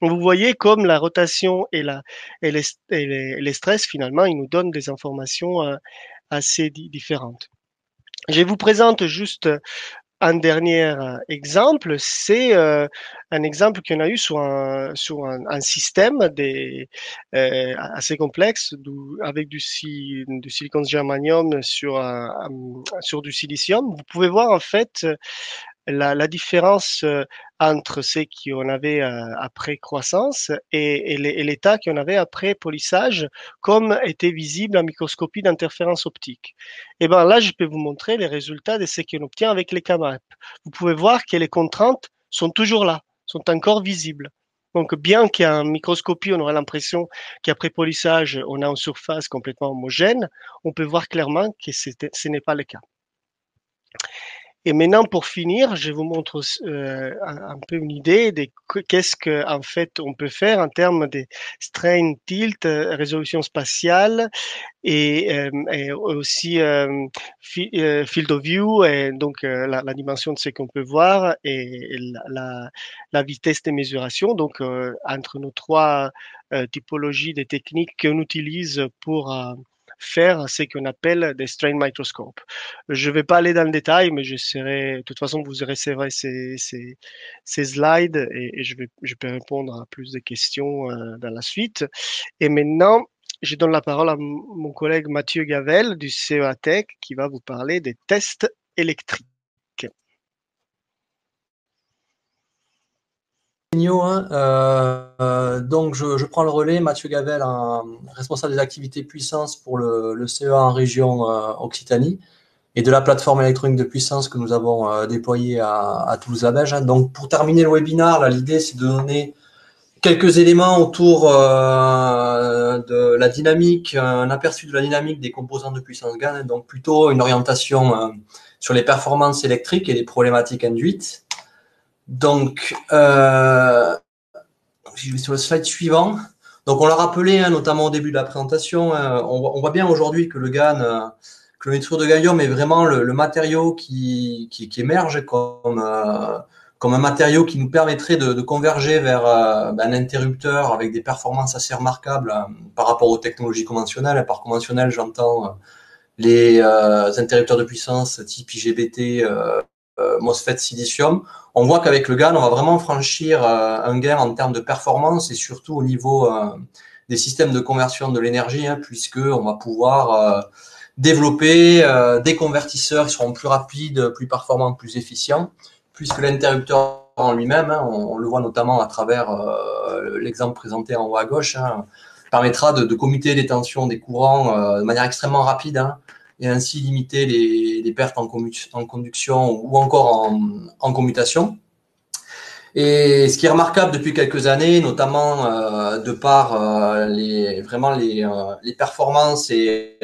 Vous voyez comme la rotation et les stress, finalement, ils nous donnent des informations assez différentes. Je vous présente juste un dernier exemple, c'est un exemple qu'on a eu sur un système assez complexe avec du silicon germanium sur du silicium. Vous pouvez voir en fait la différence entre ce qu'on avait après croissance et l'état qu'on avait après polissage, comme était visible en microscopie d'interférence optique. Et ben là, je peux vous montrer les résultats de ce qu'on obtient avec les caméras. Vous pouvez voir que les contraintes sont toujours là, sont encore visibles. Donc, bien qu'en microscopie, on aurait l'impression qu'après polissage, on a une surface complètement homogène, on peut voir clairement que ce n'est pas le cas. Et maintenant, pour finir, je vous montre un peu une idée de qu'est-ce que en fait on peut faire en termes de strain tilt, résolution spatiale et aussi field of view, et donc la dimension de ce qu'on peut voir et la vitesse de mesuration. Donc entre nos trois typologies de techniques qu'on utilise pour faire ce qu'on appelle des strain microscopes. Je ne vais pas aller dans le détail, mais de toute façon, vous recevrez ces slides et je peux répondre à plus de questions dans la suite. Et maintenant, je donne la parole à mon collègue Mathieu Gavel du CEA Tech qui va vous parler des tests électriques. Donc, je prends le relais, Mathieu Gavel, responsable des activités puissance pour le CEA en région Occitanie et de la plateforme électronique de puissance que nous avons déployée à Toulouse-la-Beige. Donc, pour terminer le webinaire, l'idée, c'est de donner quelques éléments autour de la dynamique, un aperçu de la dynamique des composants de puissance GaN, donc plutôt une orientation sur les performances électriques et les problématiques induites. Donc, je vais sur le slide suivant. Donc, on l'a rappelé, notamment au début de la présentation, on voit bien aujourd'hui que le GaN, que le nitrure de gallium est vraiment le matériau qui émerge comme un matériau qui nous permettrait de converger vers un interrupteur avec des performances assez remarquables par rapport aux technologies conventionnelles. Et par conventionnel, j'entends les interrupteurs de puissance type IGBT, MOSFET silicium. On voit qu'avec le GaN, on va vraiment franchir un gain en termes de performance et surtout au niveau des systèmes de conversion de l'énergie, puisque on va pouvoir développer des convertisseurs qui seront plus rapides, plus performants, plus efficients, puisque l'interrupteur en lui-même, on le voit notamment à travers l'exemple présenté en haut à gauche, permettra de commuter les tensions des courants de manière extrêmement rapide, et ainsi limiter les pertes en conduction ou encore en commutation. Et ce qui est remarquable depuis quelques années, notamment de par les performances et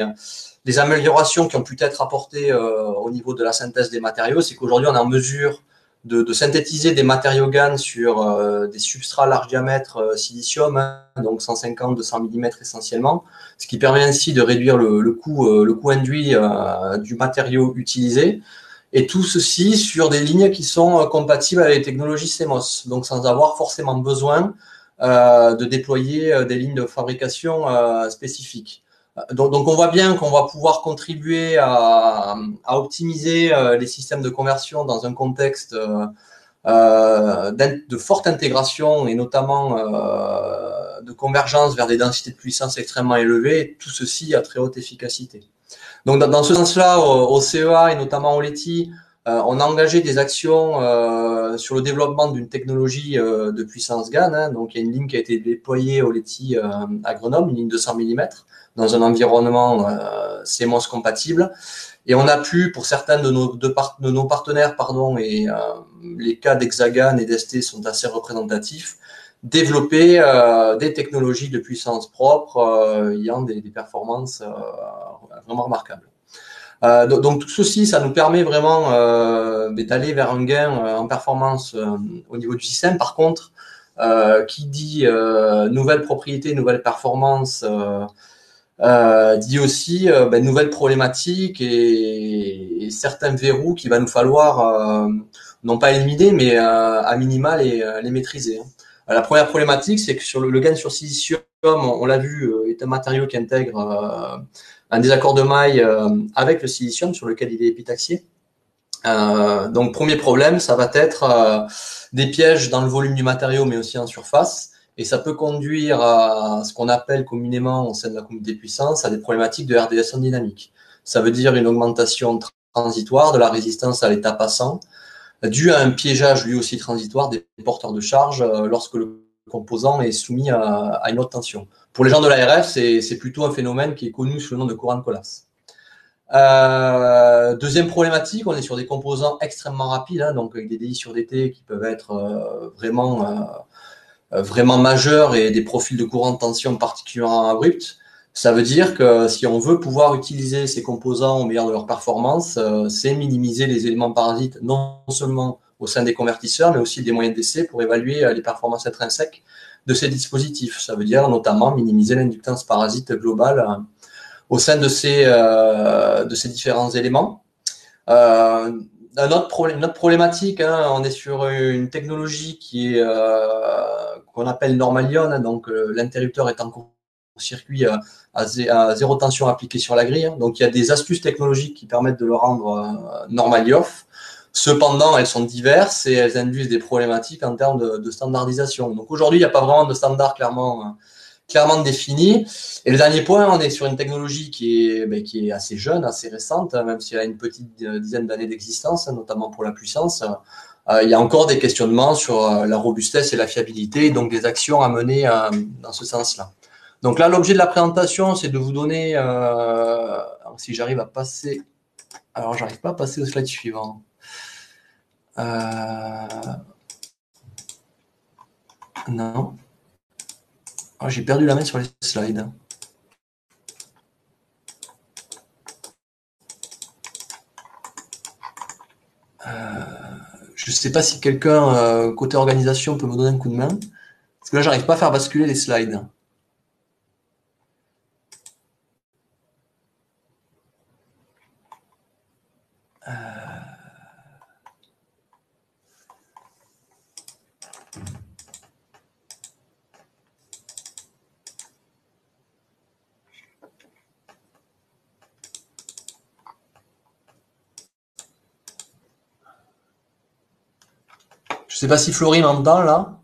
les améliorations qui ont pu être apportées au niveau de la synthèse des matériaux, c'est qu'aujourd'hui on est en mesure de synthétiser des matériaux GaN sur des substrats large diamètre silicium, donc 150-200 mm essentiellement, ce qui permet ainsi de réduire le coût induit du matériau utilisé, et tout ceci sur des lignes qui sont compatibles avec les technologies CMOS, donc sans avoir forcément besoin de déployer des lignes de fabrication spécifiques. Donc on voit bien qu'on va pouvoir contribuer à optimiser les systèmes de conversion dans un contexte de forte intégration et notamment de convergence vers des densités de puissance extrêmement élevées, tout ceci à très haute efficacité. Donc dans ce sens-là, au CEA et notamment au LETI, on a engagé des actions sur le développement d'une technologie de puissance GaN. Donc il y a une ligne qui a été déployée au LETI à Grenoble, une ligne de 100 mm, dans un environnement CMOS compatible. Et on a pu, pour certains de nos partenaires, et les cas d'Hexagan et d'ST sont assez représentatifs, développer des technologies de puissance propre ayant des performances vraiment remarquables. Donc tout ceci, ça nous permet vraiment d'aller vers un gain en performance au niveau du système. Par contre, qui dit nouvelles propriétés, nouvelles performances, dit aussi nouvelles problématiques et certains verrous qu'il va nous falloir non pas éliminer, mais à minima les maîtriser. La première problématique, c'est que sur le GaN sur silicium, on l'a vu, est un matériau qui intègre un désaccord de maille avec le silicium sur lequel il est épitaxié. Donc, premier problème, ça va être des pièges dans le volume du matériau, mais aussi en surface. Et ça peut conduire à ce qu'on appelle communément au sein de la communauté puissance à des problématiques de RDS en dynamique. Ça veut dire une augmentation transitoire de la résistance à l'état passant, due à un piégeage lui aussi transitoire des porteurs de charge lorsque le composant est soumis à une haute tension. Pour les gens de l'ARF, c'est plutôt un phénomène qui est connu sous le nom de courant de Colas. Deuxième problématique, on est sur des composants extrêmement rapides, hein, donc avec des DI sur DT qui peuvent être vraiment majeurs et des profils de courant de tension particulièrement abrupts. Ça veut dire que si on veut pouvoir utiliser ces composants au meilleur de leur performance, c'est minimiser les éléments parasites, non seulement au sein des convertisseurs, mais aussi des moyens d'essai pour évaluer les performances intrinsèques de ces dispositifs. Ça veut dire notamment minimiser l'inductance parasite globale au sein de ces différents éléments. Une autre problématique, hein, on est sur une technologie qui est qu'on appelle normalion, hein, donc l'interrupteur est en circuit à zéro tension appliquée sur la grille. Hein, donc il y a des astuces technologiques qui permettent de le rendre normally off. Cependant, elles sont diverses et elles induisent des problématiques en termes de standardisation. Donc aujourd'hui, il n'y a pas vraiment de standard clairement défini. Et le dernier point, on est sur une technologie qui est assez jeune, assez récente, même si elle a une petite dizaine d'années d'existence, notamment pour la puissance. Il y a encore des questionnements sur la robustesse et la fiabilité, et donc des actions à mener dans ce sens-là. Donc là, l'objet de la présentation, c'est de vous donner, si j'arrive à passer, alors j'arrive pas à passer au slide suivant. Non. Oh, j'ai perdu la main sur les slides. Je ne sais pas si quelqu'un, côté organisation, peut me donner un coup de main. Parce que là, j'arrive pas à faire basculer les slides. Je ne sais pas si Florie m'entend là.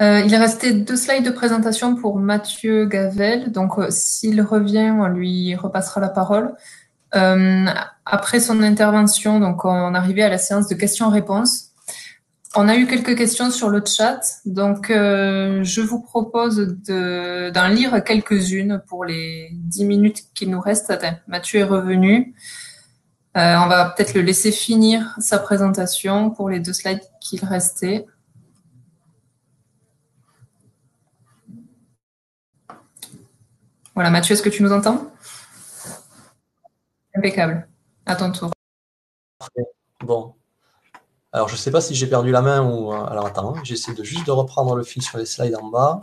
Il restait 2 slides de présentation pour Mathieu Gavel. Donc, s'il revient, on lui repassera la parole. Après son intervention, donc on arrivait à la séance de questions-réponses. On a eu quelques questions sur le chat, donc je vous propose d'en lire quelques-unes pour les 10 minutes qu'il nous reste. Attends, Mathieu est revenu. On va peut-être le laisser finir sa présentation pour les 2 slides qu'il restait. Voilà, Mathieu, est-ce que tu nous entends? Impeccable. À ton tour. Bon. Alors, je ne sais pas si j'ai perdu la main ou... Alors, attends, j'essaie juste de reprendre le fil sur les slides en bas.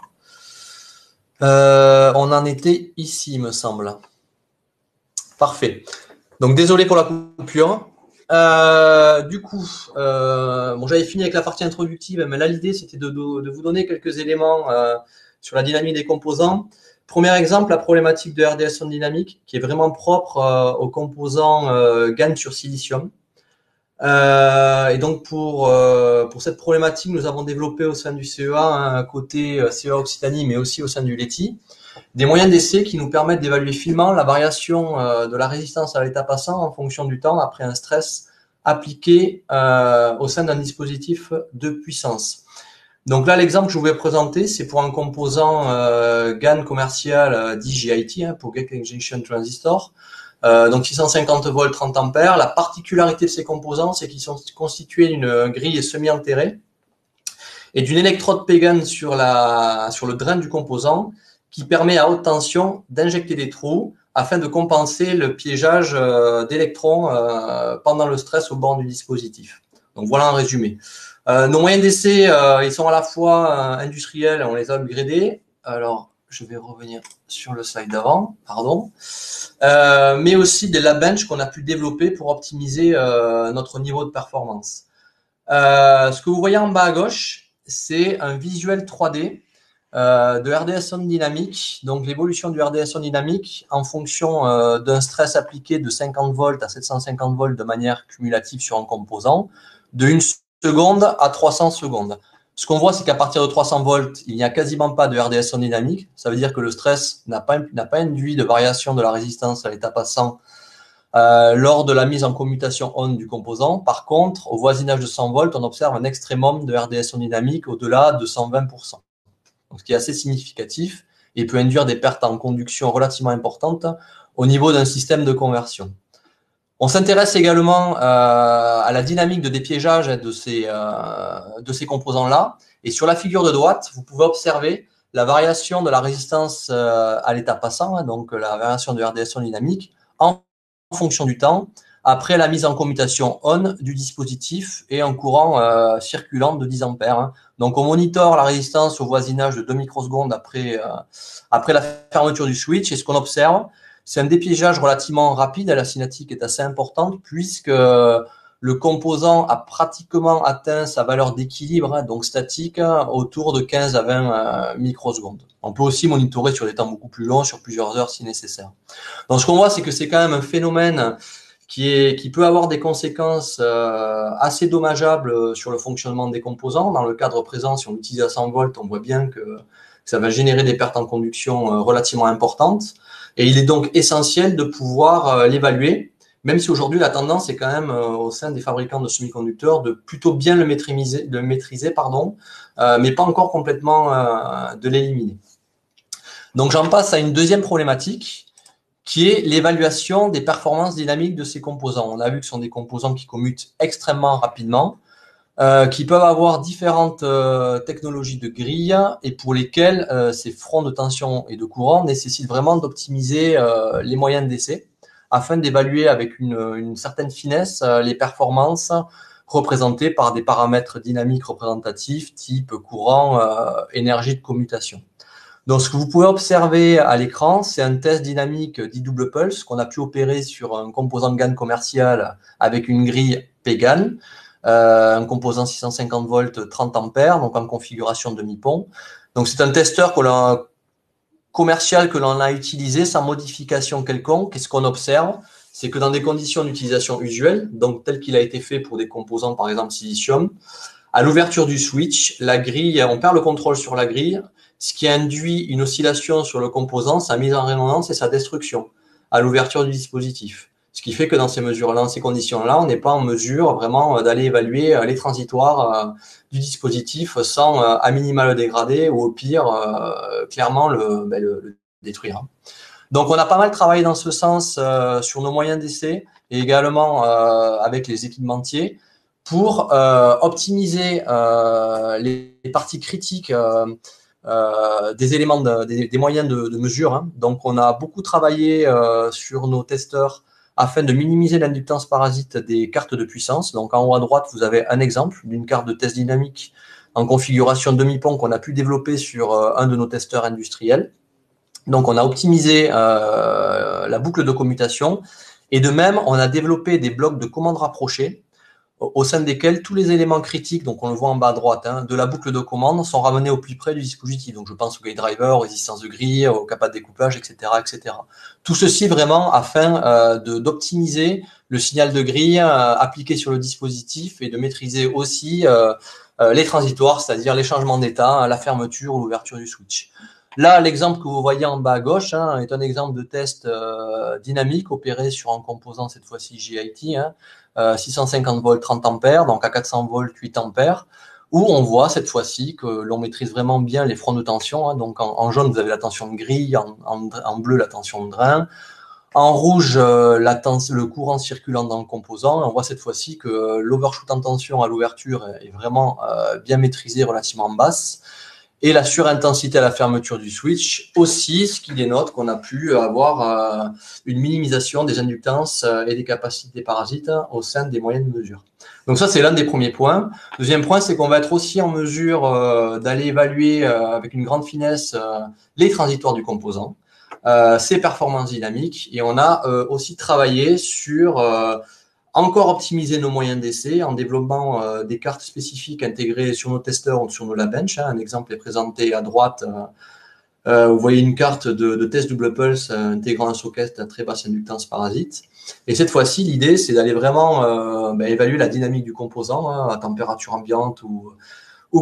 On en était ici, il me semble. Parfait. Donc, désolé pour la coupure. Du coup, bon, j'avais fini avec la partie introductive, mais là, l'idée, c'était de vous donner quelques éléments sur la dynamique des composants. Premier exemple, la problématique de RDS on dynamique, qui est vraiment propre aux composants GaN sur silicium. Et donc, pour cette problématique, nous avons développé au sein du CEA, un côté CEA Occitanie, mais aussi au sein du LETI, des moyens d'essai qui nous permettent d'évaluer finement la variation de la résistance à l'état passant en fonction du temps après un stress appliqué au sein d'un dispositif de puissance. Donc là, l'exemple que je vous vais présenter, c'est pour un composant GaN commercial dit GIT, pour Gate Junction Transistor. Donc 650 volts, 30 ampères. La particularité de ces composants, c'est qu'ils sont constitués d'une grille semi-enterrée et d'une électrode P-GaN sur le drain du composant qui permet à haute tension d'injecter des trous afin de compenser le piégeage d'électrons pendant le stress au bord du dispositif. Donc voilà un résumé. Nos moyens d'essai, ils sont à la fois industriels, on les a upgradés. Alors, je vais revenir sur le slide d'avant, pardon. Mais aussi des lab bench qu'on a pu développer pour optimiser notre niveau de performance. Ce que vous voyez en bas à gauche, c'est un visuel 3D de RDS on dynamique, donc l'évolution du RDS on dynamique en fonction d'un stress appliqué de 50 volts à 750 volts de manière cumulative sur un composant, de 1 seconde à 300 secondes. Ce qu'on voit, c'est qu'à partir de 300 volts, il n'y a quasiment pas de RDS on dynamique. Ça veut dire que le stress n'a pas induit de variation de la résistance à l'état passant lors de la mise en commutation on du composant. Par contre, au voisinage de 100 volts, on observe un extrémum de RDS on dynamique au-delà de 120%. Donc, ce qui est assez significatif et peut induire des pertes en conduction relativement importantes au niveau d'un système de conversion. On s'intéresse également à la dynamique de dépiégeage de ces composants-là. Et sur la figure de droite, vous pouvez observer la variation de la résistance à l'état passant, donc la variation de RDS on dynamique, en fonction du temps, après la mise en commutation on du dispositif et un courant circulant de 10 ampères. Donc, on monitore la résistance au voisinage de 2 microsecondes après la fermeture du switch. Et ce qu'on observe, c'est un dépiégeage relativement rapide. La cinétique est assez importante puisque le composant a pratiquement atteint sa valeur d'équilibre, donc statique, autour de 15 à 20 microsecondes. On peut aussi monitorer sur des temps beaucoup plus longs, sur plusieurs heures si nécessaire. Donc, ce qu'on voit, c'est que c'est quand même un phénomène qui peut avoir des conséquences assez dommageables sur le fonctionnement des composants. Dans le cadre présent, si on l'utilise à 100 volts, on voit bien que ça va générer des pertes en conduction relativement importantes. Et il est donc essentiel de pouvoir l'évaluer, même si aujourd'hui la tendance est quand même au sein des fabricants de semi-conducteurs de plutôt bien le maîtriser, mais pas encore complètement de l'éliminer. Donc j'en passe à une deuxième problématique, qui est l'évaluation des performances dynamiques de ces composants. On a vu que ce sont des composants qui commutent extrêmement rapidement, qui peuvent avoir différentes technologies de grille et pour lesquelles ces fronts de tension et de courant nécessitent vraiment d'optimiser les moyens d'essai afin d'évaluer avec une certaine finesse les performances représentées par des paramètres dynamiques représentatifs type courant, énergie de commutation. Donc, ce que vous pouvez observer à l'écran, c'est un test dynamique dit double pulse qu'on a pu opérer sur un composant GaN commercial avec une grille P-GaN, un composant 650 volts 30 ampères, donc en configuration demi-pont. Donc, c'est un testeur commercial que l'on a utilisé sans modification quelconque. Et ce qu'on observe, c'est que dans des conditions d'utilisation usuelles, donc tel qu'il a été fait pour des composants, par exemple silicium, à l'ouverture du switch, la grille, on perd le contrôle sur la grille, ce qui induit une oscillation sur le composant, sa mise en résonance et sa destruction à l'ouverture du dispositif. Ce qui fait que dans ces mesures-là, dans ces conditions-là, on n'est pas en mesure vraiment d'aller évaluer les transitoires du dispositif sans à minima le dégrader ou au pire, clairement le détruire. Donc, on a pas mal travaillé dans ce sens sur nos moyens d'essai et également avec les équipementiers pour optimiser les parties critiques des éléments, des moyens de mesure. Hein. Donc, on a beaucoup travaillé sur nos testeurs afin de minimiser l'inductance parasite des cartes de puissance. Donc, en haut à droite, vous avez un exemple d'une carte de test dynamique en configuration demi-pont qu'on a pu développer sur un de nos testeurs industriels. Donc, on a optimisé la boucle de commutation et de même, on a développé des blocs de commandes rapprochés au sein desquels tous les éléments critiques, donc on le voit en bas à droite, hein, de la boucle de commande sont ramenés au plus près du dispositif. Donc je pense au gate driver, aux résistances de grille, au capable de découpage, etc., etc. Tout ceci vraiment afin d'optimiser le signal de grille appliqué sur le dispositif et de maîtriser aussi les transitoires, c'est-à-dire les changements d'état, la fermeture ou l'ouverture du switch. Là, l'exemple que vous voyez en bas à gauche est un exemple de test dynamique opéré sur un composant, cette fois-ci GIT, 650 volts, 30 ampères, donc à 400 volts, 8 ampères, où on voit cette fois-ci que l'on maîtrise vraiment bien les fronts de tension. Hein. Donc en jaune, vous avez la tension de grille, en bleu, la tension de drain. En rouge, le courant circulant dans le composant. On voit cette fois-ci que l'overshoot en tension à l'ouverture est vraiment bien maîtrisé, relativement basse. Et la surintensité à la fermeture du switch aussi, ce qui dénote qu'on a pu avoir une minimisation des inductances et des capacités parasites au sein des moyennes de mesure. Donc ça, c'est l'un des premiers points. Deuxième point, c'est qu'on va être aussi en mesure d'aller évaluer avec une grande finesse les transitoires du composant, ses performances dynamiques, et on a aussi travaillé sur encore optimiser nos moyens d'essai en développant des cartes spécifiques intégrées sur nos testeurs ou sur nos Labench. Un exemple est présenté à droite. Vous voyez une carte de test double pulse intégrant un socket à très basse inductance parasite. Et cette fois-ci, l'idée, c'est d'aller vraiment évaluer la dynamique du composant à température ambiante ou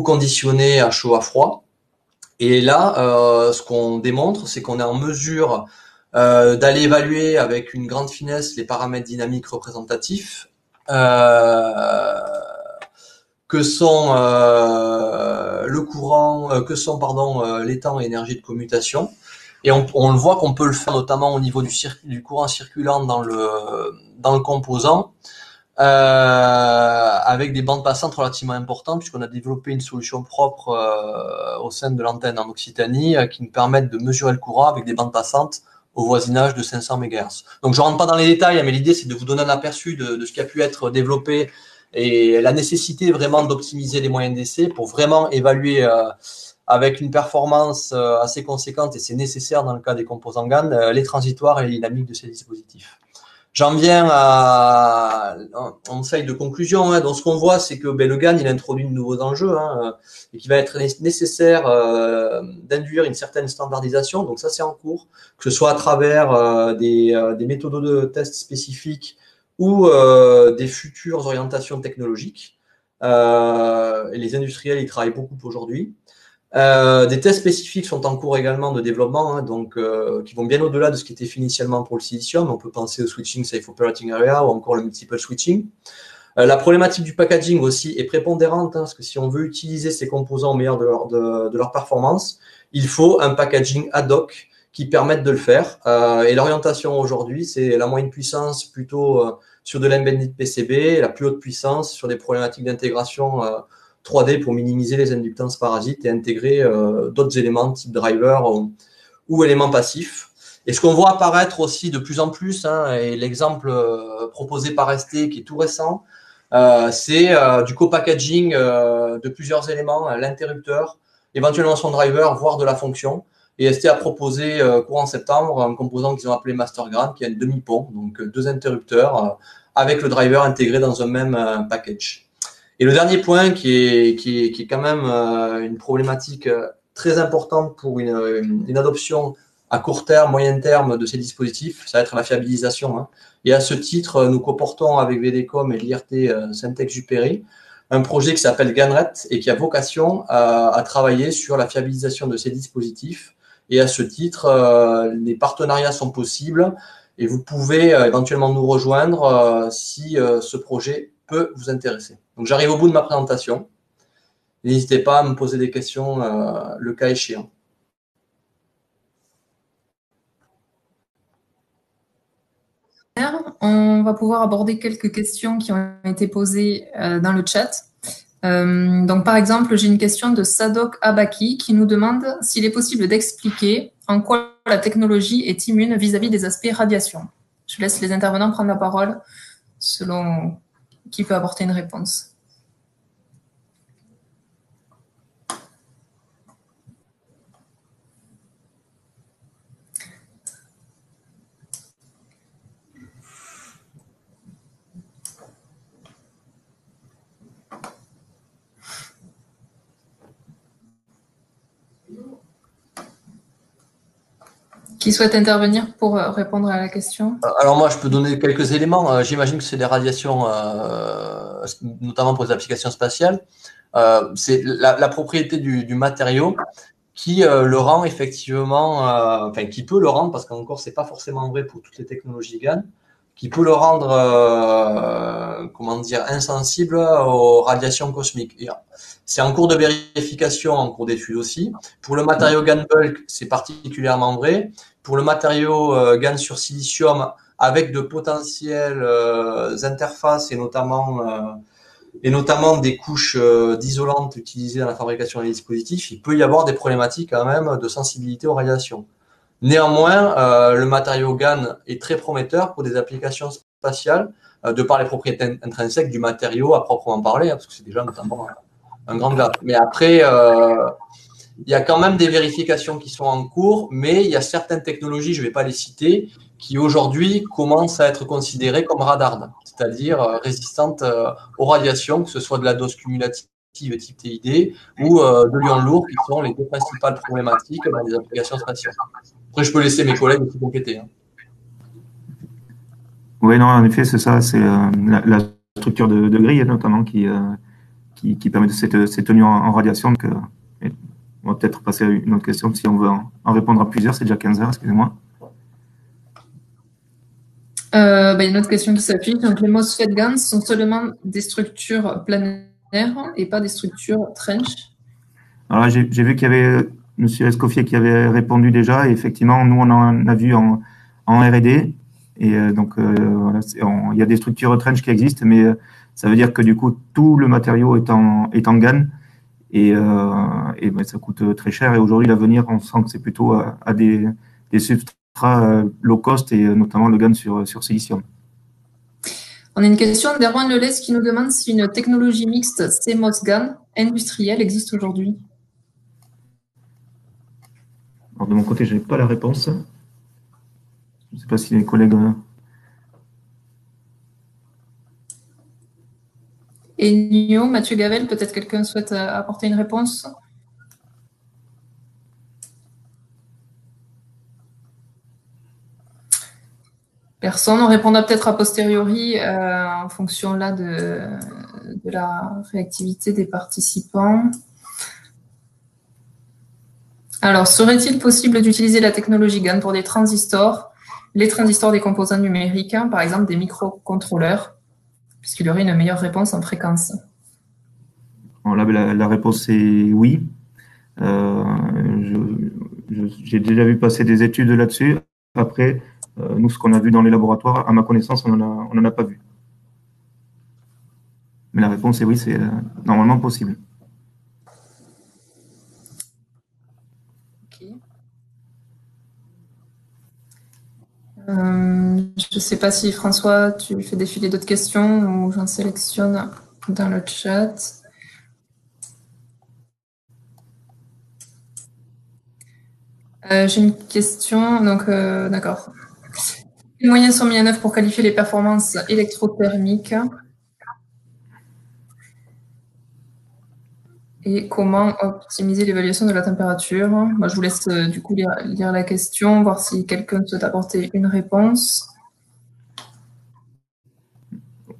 conditionnée à chaud, à froid. Et là, ce qu'on démontre, c'est qu'on est en mesure d'aller évaluer avec une grande finesse les paramètres dynamiques représentatifs que sont le courant, les temps et énergie de commutation. Et on le voit qu'on peut le faire notamment au niveau du courant circulant dans le composant avec des bandes passantes relativement importantes, puisqu'on a développé une solution propre au sein de l'antenne en Occitanie qui nous permettent de mesurer le courant avec des bandes passantes au voisinage de 500 MHz. Donc je rentre pas dans les détails, mais l'idée c'est de vous donner un aperçu de ce qui a pu être développé et la nécessité vraiment d'optimiser les moyens d'essai pour vraiment évaluer avec une performance assez conséquente, et c'est nécessaire dans le cas des composants GaN, les transitoires et les dynamiques de ces dispositifs. J'en viens à un seuil de conclusion. Hein. Donc, ce qu'on voit, c'est que le GaN, il introduit de nouveaux enjeux et qu'il va être nécessaire d'induire une certaine standardisation. Donc, ça, c'est en cours, que ce soit à travers des méthodes de test spécifiques ou des futures orientations technologiques. Et les industriels, ils travaillent beaucoup aujourd'hui. Des tests spécifiques sont en cours également de développement, donc qui vont bien au-delà de ce qui était fait initialement pour le silicium. On peut penser au switching safe operating area ou encore le multiple switching. La problématique du packaging aussi est prépondérante, parce que si on veut utiliser ces composants au meilleur de leur performance, il faut un packaging ad hoc qui permette de le faire. Et l'orientation aujourd'hui, c'est la moyenne puissance plutôt sur de l'embedded PCB, la plus haute puissance sur des problématiques d'intégration 3D pour minimiser les inductances parasites et intégrer d'autres éléments type driver ou éléments passifs. Et ce qu'on voit apparaître aussi de plus en plus, et l'exemple proposé par ST qui est tout récent, c'est du co-packaging de plusieurs éléments, l'interrupteur, éventuellement son driver, voire de la fonction. Et ST a proposé courant septembre un composant qu'ils ont appelé MasterGran, qui est un demi-pont, donc 2 interrupteurs avec le driver intégré dans un même package. Et le dernier point qui est quand même une problématique très importante pour une adoption à court terme, moyen terme de ces dispositifs, ça va être la fiabilisation. Et à ce titre, nous comportons avec VDCom et l'IRT Syntex-Jupéry un projet qui s'appelle GaNRET et qui a vocation à travailler sur la fiabilisation de ces dispositifs. Et à ce titre, les partenariats sont possibles Et vous pouvez éventuellement nous rejoindre si ce projet peut vous intéresser. Donc, j'arrive au bout de ma présentation. N'hésitez pas à me poser des questions le cas échéant. On va pouvoir aborder quelques questions qui ont été posées dans le chat. Donc, par exemple, j'ai une question de Sadok Abaki qui nous demande s'il est possible d'expliquer en quoi la technologie est immune vis-à-vis des aspects radiation. Je laisse les intervenants prendre la parole selon qui peut apporter une réponse. Qui souhaite intervenir pour répondre à la question? Alors moi, je peux donner quelques éléments. J'imagine que c'est des radiations, notamment pour les applications spatiales. C'est la propriété du matériau qui le rend effectivement, enfin qui peut le rendre, parce qu'encore c'est pas forcément vrai pour toutes les technologies GaN, qui peut le rendre, comment dire, insensible aux radiations cosmiques. C'est en cours de vérification, en cours d'étude aussi. Pour le matériau GaN bulk, c'est particulièrement vrai. Pour le matériau GaN sur silicium, avec de potentielles interfaces et notamment des couches d'isolantes utilisées dans la fabrication des dispositifs, il peut y avoir des problématiques quand même de sensibilité aux radiations. Néanmoins, le matériau GaN est très prometteur pour des applications spatiales, de par les propriétés intrinsèques du matériau à proprement parler, parce que c'est déjà notamment un grand gap. Mais après, il y a quand même des vérifications qui sont en cours, mais il y a certaines technologies, je ne vais pas les citer, qui aujourd'hui commencent à être considérées comme radardes, c'est-à-dire résistantes aux radiations, que ce soit de la dose cumulative type TID ou de l'ion lourd, qui sont les deux principales problématiques dans les applications spatiales. Après, je peux laisser mes collègues aussi compléter. Oui, non, en effet, c'est ça, c'est la structure de grille notamment qui permet de cette tenue en radiation. Donc, on va peut-être passer à une autre question si on veut en répondre à plusieurs. C'est déjà 15 heures, excusez-moi. Il y a une autre question qui s'affiche. Donc, les MOSFET GaN sont seulement des structures planaires et pas des structures trench. Alors, j'ai vu qu'il y avait M. Escoffier qui avait répondu déjà. Et effectivement, nous, on en a vu en R&D. Et donc, voilà, il y a des structures trench qui existent, mais ça veut dire que du coup, tout le matériau est en GaN. Et ben, ça coûte très cher. Et aujourd'hui, l'avenir, on sent que c'est plutôt à des substrats low cost et notamment le GaN sur silicium. On a une question d'Erwan Lelès qui nous demande si une technologie mixte CMOS GaN industrielle existe aujourd'hui. Alors, de mon côté, je n'ai pas la réponse. Je ne sais pas si les collègues... Et Nio, Mathieu Gavel, peut-être quelqu'un souhaite apporter une réponse? Personne. On répondra peut-être a posteriori en fonction là de la réactivité des participants. Alors, serait-il possible d'utiliser la technologie GaN pour des transistors, les transistors des composants numériques, hein, par exemple des microcontrôleurs, puisqu'il y aurait une meilleure réponse en fréquence? Bon, là, la réponse est oui. J'ai déjà vu passer des études là-dessus. Après, nous, ce qu'on a vu dans les laboratoires, à ma connaissance, on n'en a pas vu. Mais la réponse est oui, c'est normalement possible. Okay. Je ne sais pas si François, tu fais défiler d'autres questions ou j'en sélectionne dans le chat. J'ai une question, donc d'accord. Quels moyens sont mis en œuvre pour qualifier les performances électrothermiques et comment optimiser l'évaluation de la température? Moi, je vous laisse du coup lire la question, voir si quelqu'un souhaite apporter une réponse.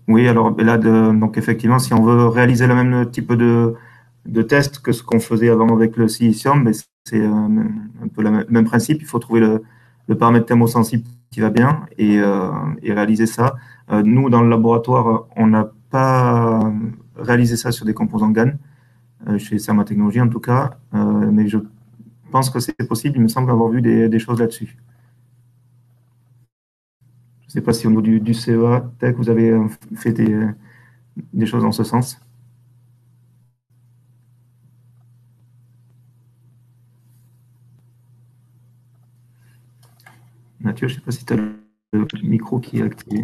Oui, alors là, donc effectivement, si on veut réaliser le même type de test que ce qu'on faisait avant avec le silicium, mais c'est un peu le même principe. Il faut trouver le paramètre thermosensible qui va bien et réaliser ça. Nous, dans le laboratoire, on n'a pas réalisé ça sur des composants GaN, chez Serma Technologies en tout cas, mais je pense que c'est possible. Il me semble avoir vu des choses là-dessus. Je ne sais pas si au niveau du CEA Tech, vous avez fait des choses dans ce sens. Mathieu, je ne sais pas si tu as le micro qui est activé.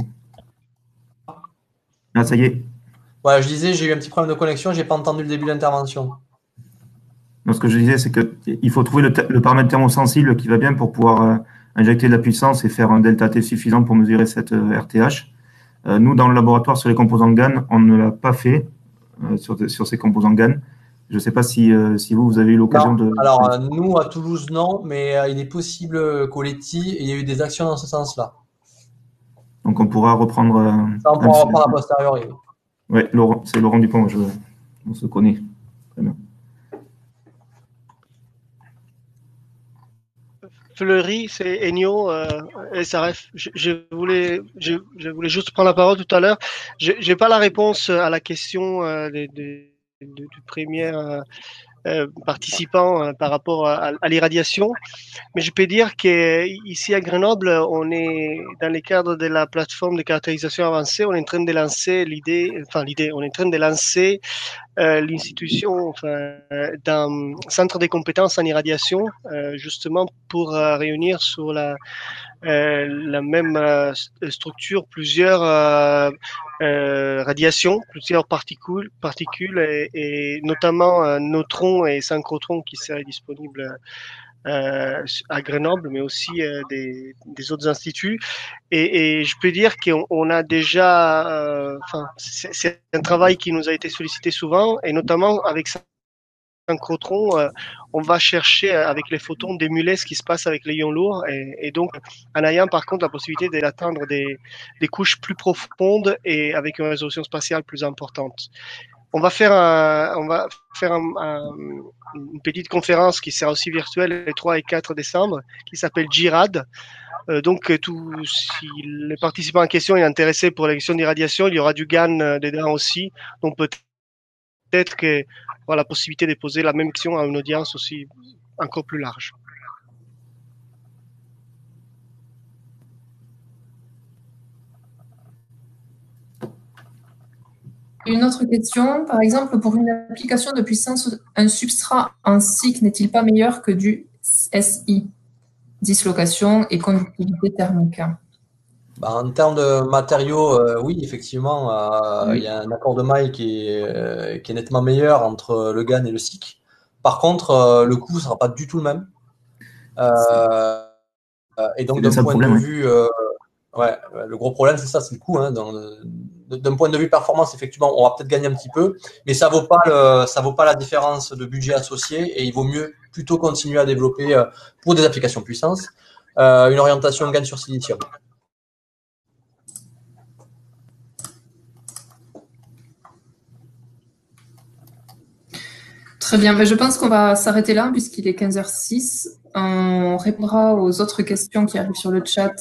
Ah, ça y est. Ouais, je disais, j'ai eu un petit problème de connexion, j'ai pas entendu le début de l'intervention. Ce que je disais, c'est qu'il faut trouver le paramètre thermosensible qui va bien pour pouvoir injecter de la puissance et faire un delta T suffisant pour mesurer cette RTH. Nous, dans le laboratoire, sur les composants GaN, on ne l'a pas fait sur ces composants GaN. Je ne sais pas si vous avez eu l'occasion de… Alors, nous, à Toulouse, non, mais il est possible qu'au Leti, il y a eu des actions dans ce sens-là. Donc, on pourra reprendre… Ça, on pourra reprendre a posteriori. Oui, c'est Laurent Dupont, on se connaît. Très bien. Fleury, c'est Ennio, SRF. Je voulais juste prendre la parole tout à l'heure. J'ai pas la réponse à la question du premier participant par rapport à l'irradiation, mais je peux dire qu'ici à Grenoble, on est dans le cadre de la plateforme de caractérisation avancée, on est en train de lancer on est en train de lancer l'institution d'un centre de compétences en irradiation, justement pour réunir sur la même structure plusieurs radiations, plusieurs particules et notamment neutrons et synchrotrons qui seraient disponibles à Grenoble, mais aussi des autres instituts. Et je peux dire qu'on a déjà, c'est un travail qui nous a été sollicité souvent, et notamment avec synchrotron, on va chercher avec les photons d'émuler ce qui se passe avec les ions lourds, et donc en ayant par contre la possibilité d'atteindre des couches plus profondes et avec une résolution spatiale plus importante. On va faire une petite conférence qui sera aussi virtuelle les 3 et 4 décembre, qui s'appelle GIRAD. Donc, si les participants en question est intéressé pour la question d'irradiation, il y aura du GaN dedans aussi. Donc, peut-être qu'il y aura la possibilité de poser la même question à une audience aussi encore plus large. Une autre question, par exemple, pour une application de puissance, un substrat en SiC n'est-il pas meilleur que du SI, dislocation et conductivité thermique? En termes de matériaux, oui, effectivement, il y a un accord de maille qui est nettement meilleur entre le GaN et le SiC. Par contre, le coût ne sera pas du tout le même. Et donc, d'un point de vue… le gros problème, c'est ça, c'est le coût. Hein. D'un point de vue performance, effectivement, on va peut-être gagner un petit peu, mais ça vaut pas la différence de budget associé, et il vaut mieux plutôt continuer à développer pour des applications puissance une orientation GaN sur silicium. Très bien, mais je pense qu'on va s'arrêter là puisqu'il est 15h06. On répondra aux autres questions qui arrivent sur le chat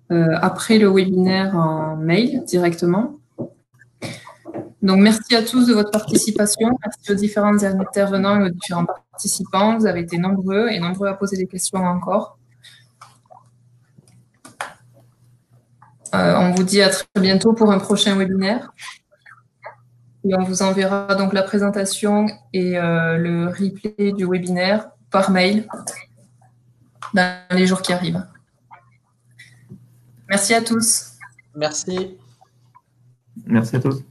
après le webinaire en mail directement. Donc, merci à tous de votre participation. Merci aux différents intervenants et aux différents participants. Vous avez été nombreux et nombreux à poser des questions encore. On vous dit à très bientôt pour un prochain webinaire. Et on vous enverra donc la présentation et le replay du webinaire par mail dans les jours qui arrivent. Merci à tous. Merci. Merci à tous.